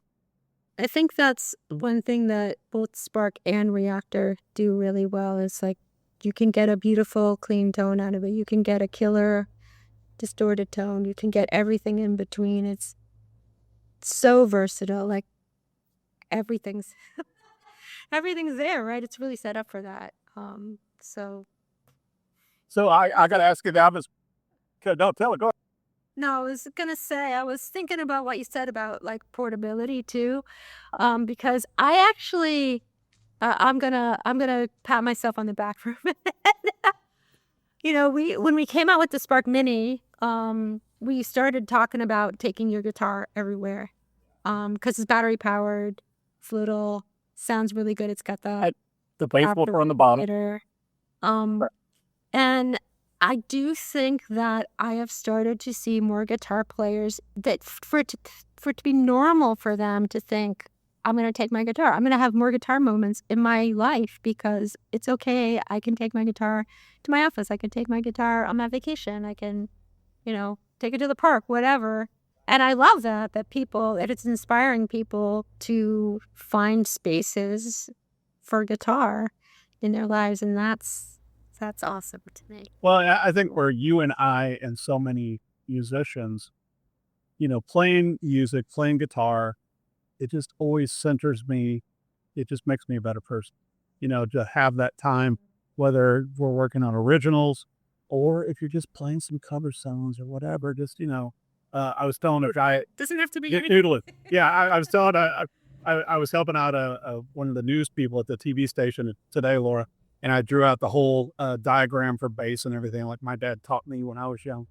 I think that's one thing that both Spark and Reactor do really well is like you can get a beautiful clean tone out of it. You can get a killer distorted tone. You can get everything in between. It's so versatile. Like everything's everything's there, right? It's really set up for that. So I got to ask you now, no, tell it, go ahead. no, I was gonna say I was thinking about what you said about like portability too, because I actually I'm gonna pat myself on the back for a minute. When we came out with the Spark Mini, we started talking about taking your guitar everywhere, because it's battery powered, fluidal, sounds really good. It's got the bass woofer on the bottom. And I do think that I have started to see more guitar players that for it to be normal for them to think, I'm going to take my guitar. I'm going to have more guitar moments in my life because it's okay. I can take my guitar to my office. I can take my guitar on my vacation. I can, take it to the park, whatever. And I love that it's inspiring people to find spaces for guitar in their lives. And that's awesome to me. Well, I think where you and I and so many musicians, playing music, playing guitar, it just always centers me. It just makes me a better person, to have that time, whether we're working on originals or if you're just playing some cover songs or whatever, just, I was telling a guy, Doesn't have to be noodling. Yeah. I was telling, I was helping out one of the news people at the TV station today, Laura. And I drew out the whole diagram for bass and everything, like my dad taught me when I was young.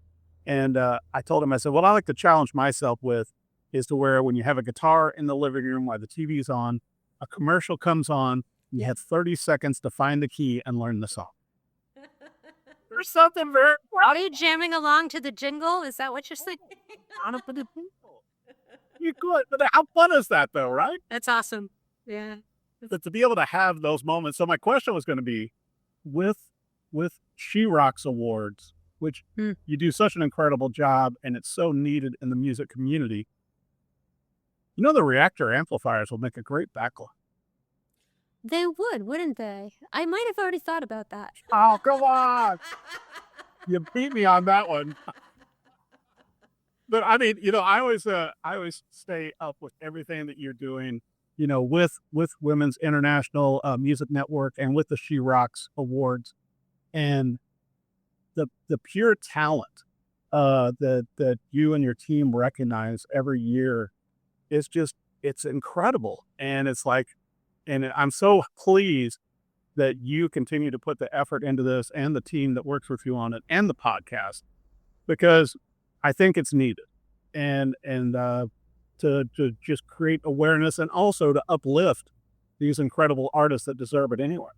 And I told him, I said, what I like to challenge myself with is to where when you have a guitar in the living room while the TV's on, a commercial comes on, you have 30 seconds to find the key and learn the song. There's something very... Are you jamming along to the jingle? Is that what you're saying? You could, but how fun is that though, right? That's awesome. Yeah. But to be able to have those moments. So my question was going to be, with She Rocks Awards, which you do such an incredible job, and it's so needed in the music community. The Reactor amplifiers will make a great backline. They would, wouldn't they? I might have already thought about that. Oh, come on! You beat me on that one. But I mean, I always stay up with everything that you're doing. With Women's International Music Network and with the She Rocks Awards, and the pure talent that you and your team recognize every year is it's incredible. And it's like, and I'm so pleased that you continue to put the effort into this, and the team that works with you on it, and the podcast, because I think it's needed. And to just create awareness, and also to uplift these incredible artists that deserve it anyway.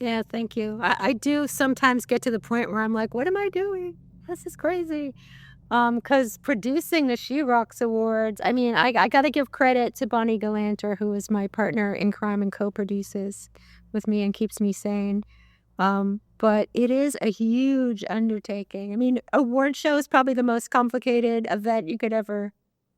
Yeah, thank you. I do sometimes get to the point where I'm like, what am I doing? This is crazy. Because producing the She Rocks Awards, I mean, I got to give credit to Bonnie Galanter, who is my partner in crime and co-produces with me and keeps me sane. But it is a huge undertaking. I mean, award show is probably the most complicated event you could ever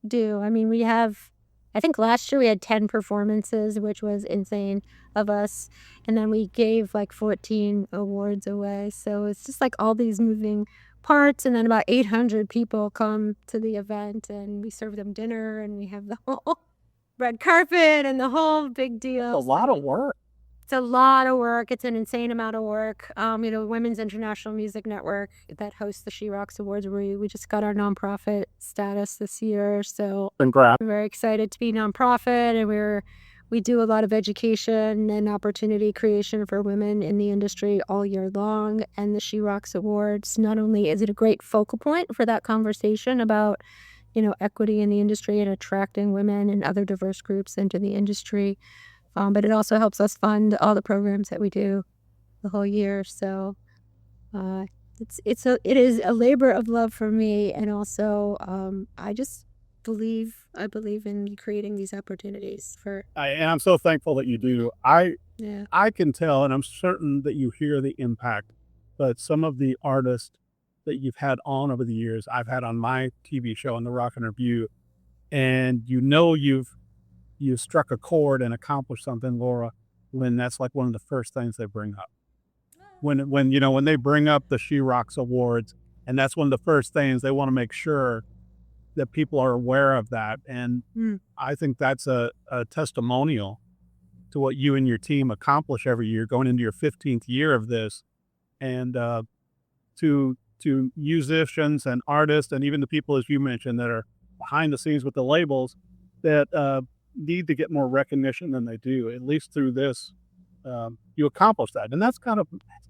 do. I mean, I think last year we had 10 performances, which was insane of us. And then we gave like 14 awards away. So it's just like all these moving parts. And then about 800 people come to the event, and we serve them dinner, and we have the whole red carpet and the whole big deal. It's a lot of work. It's a lot of work. It's an insane amount of work. Women's International Music Network that hosts the She Rocks Awards, we just got our nonprofit status this year. So Congrats. we're very excited to be nonprofit, and we're We do a lot of education and opportunity creation for women in the industry all year long. And the She Rocks Awards, not only is it a great focal point for that conversation about, equity in the industry and attracting women and other diverse groups into the industry, but it also helps us fund all the programs that we do the whole year. So it is a labor of love for me, and also I believe in creating these opportunities for. And I'm so thankful that you do. Yeah. I can tell, and I'm certain that you hear the impact, but some of the artists that you've had on over the years, I've had on my TV show on the Rock and Review, and you've struck a chord and accomplished something, Laura, when that's like one of the first things they bring up. When they bring up the She Rocks Awards, and that's one of the first things they want to make sure that people are aware of that. And I think that's a testimonial to what you and your team accomplish every year, going into your 15th year of this, and to musicians and artists, and even the people, as you mentioned, that are behind the scenes with the labels that need to get more recognition than they do. At least through this, you accomplish that, and that's kind of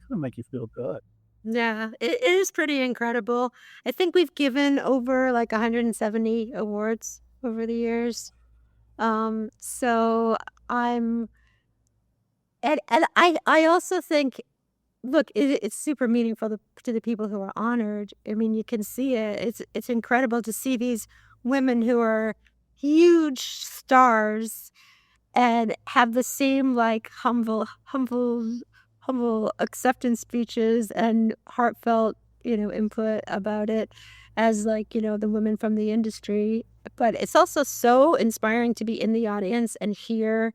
make you feel good. Yeah, it is pretty incredible. I think we've given over like 170 awards over the years. So I'm, and I also think, look, it's super meaningful to the people who are honored. I mean, you can see it. It's incredible to see these women who are huge stars and have the same like humble acceptance speeches and heartfelt, input about it as like, the women from the industry. But it's also so inspiring to be in the audience and hear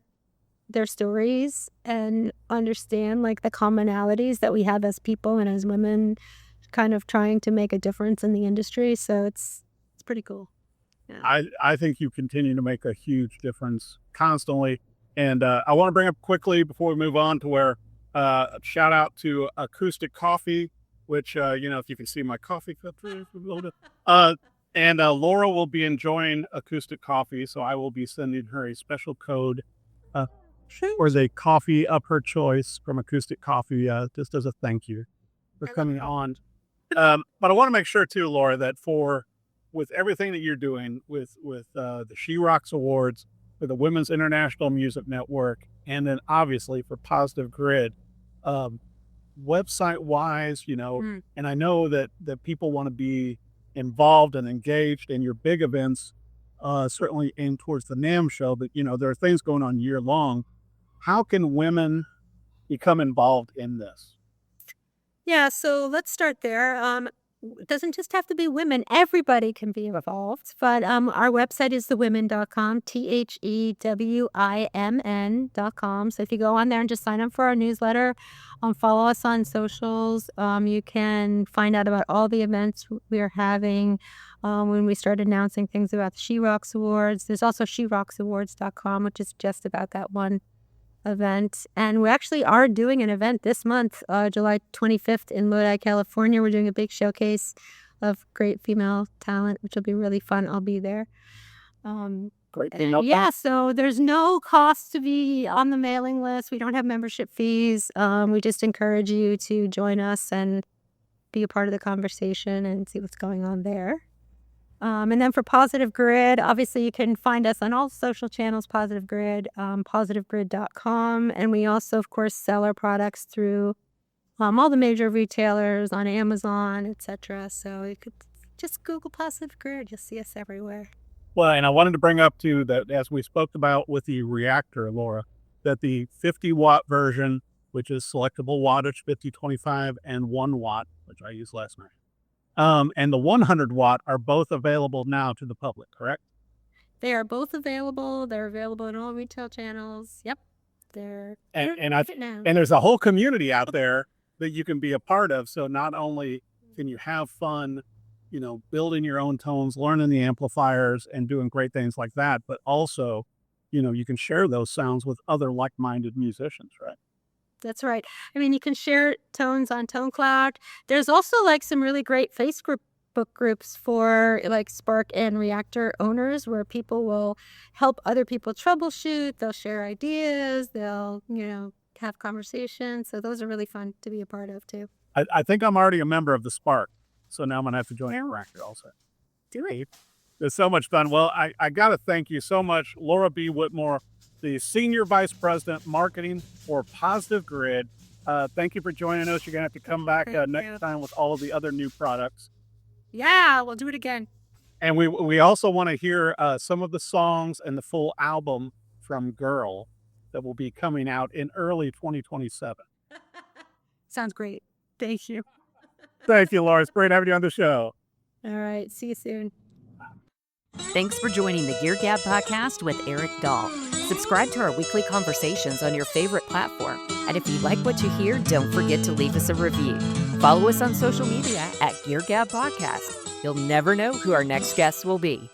their stories and understand like the commonalities that we have as people and as women kind of trying to make a difference in the industry. So it's pretty cool. Yeah. I think you continue to make a huge difference constantly. And I want to bring up quickly before we move on to where shout out to Acoustic Coffee, which, if you can see my coffee cup, and Laura will be enjoying Acoustic Coffee. So I will be sending her a special code or the coffee of her choice from Acoustic Coffee, just as a thank you for coming on. But I want to make sure too, Laura, that with everything that you're doing with the She Rocks Awards, for the Women's International Music Network, and then obviously for Positive Grid, website wise, and I know that people want to be involved and engaged in your big events, certainly aimed towards the NAMM show, but there are things going on year long. How can women become involved in this? Yeah, so let's start there. It doesn't just have to be women. Everybody can be involved. But our website is thewimn.com, THEWIMN.com. So if you go on there and just sign up for our newsletter, follow us on socials, you can find out about all the events we are having when we start announcing things about the She Rocks Awards. There's also sherocksawards.com, which is just about that one event. And we actually are doing an event this month, July 25th in Lodi, California. We're doing a big showcase of great female talent, which will be really fun. I'll be there. Great female yeah, so there's no cost to be on the mailing list. We don't have membership fees. We just encourage you to join us and be a part of the conversation and see what's going on there. And then for Positive Grid, obviously you can find us on all social channels, Positive Grid, positivegrid.com. And we also, of course, sell our products through all the major retailers on Amazon, etc. So you could just Google Positive Grid. You'll see us everywhere. Well, and I wanted to bring up too that as we spoke about with the Reactor, Laura, that the 50-watt version, which is selectable wattage, 50, 25, and 1 watt, which I used last night, and the 100 watt are both available now to the public, correct? They are both available. They're available in all retail channels. Yep. And there's a whole community out there that you can be a part of. So not only can you have fun, building your own tones, learning the amplifiers and doing great things like that, but also, you can share those sounds with other like-minded musicians, right? That's right. I mean, you can share tones on ToneCloud. There's also like some really great Facebook Facebook groups for like Spark and Reactor owners where people will help other people troubleshoot. They'll share ideas. They'll, have conversations. So those are really fun to be a part of too. I think I'm already a member of the Spark, so now I'm going to have to join Reactor also. Do it. It's so much fun. Well, I got to thank you so much, Laura B. Whitmore, the Senior Vice President, Marketing for Positive Grid. Thank you for joining us. You're going to have to come back next time with all of the other new products. Yeah, we'll do it again. And we also want to hear some of the songs and the full album from Girl that will be coming out in early 2027. Sounds great. Thank you. Thank you, Laura. It's great having you on the show. All right. See you soon. Thanks for joining the Gear Gab Podcast with Eric Dahl. Subscribe to our weekly conversations on your favorite platform. And if you like what you hear, don't forget to leave us a review. Follow us on social media at Gear Gab Podcast. You'll never know who our next guest will be.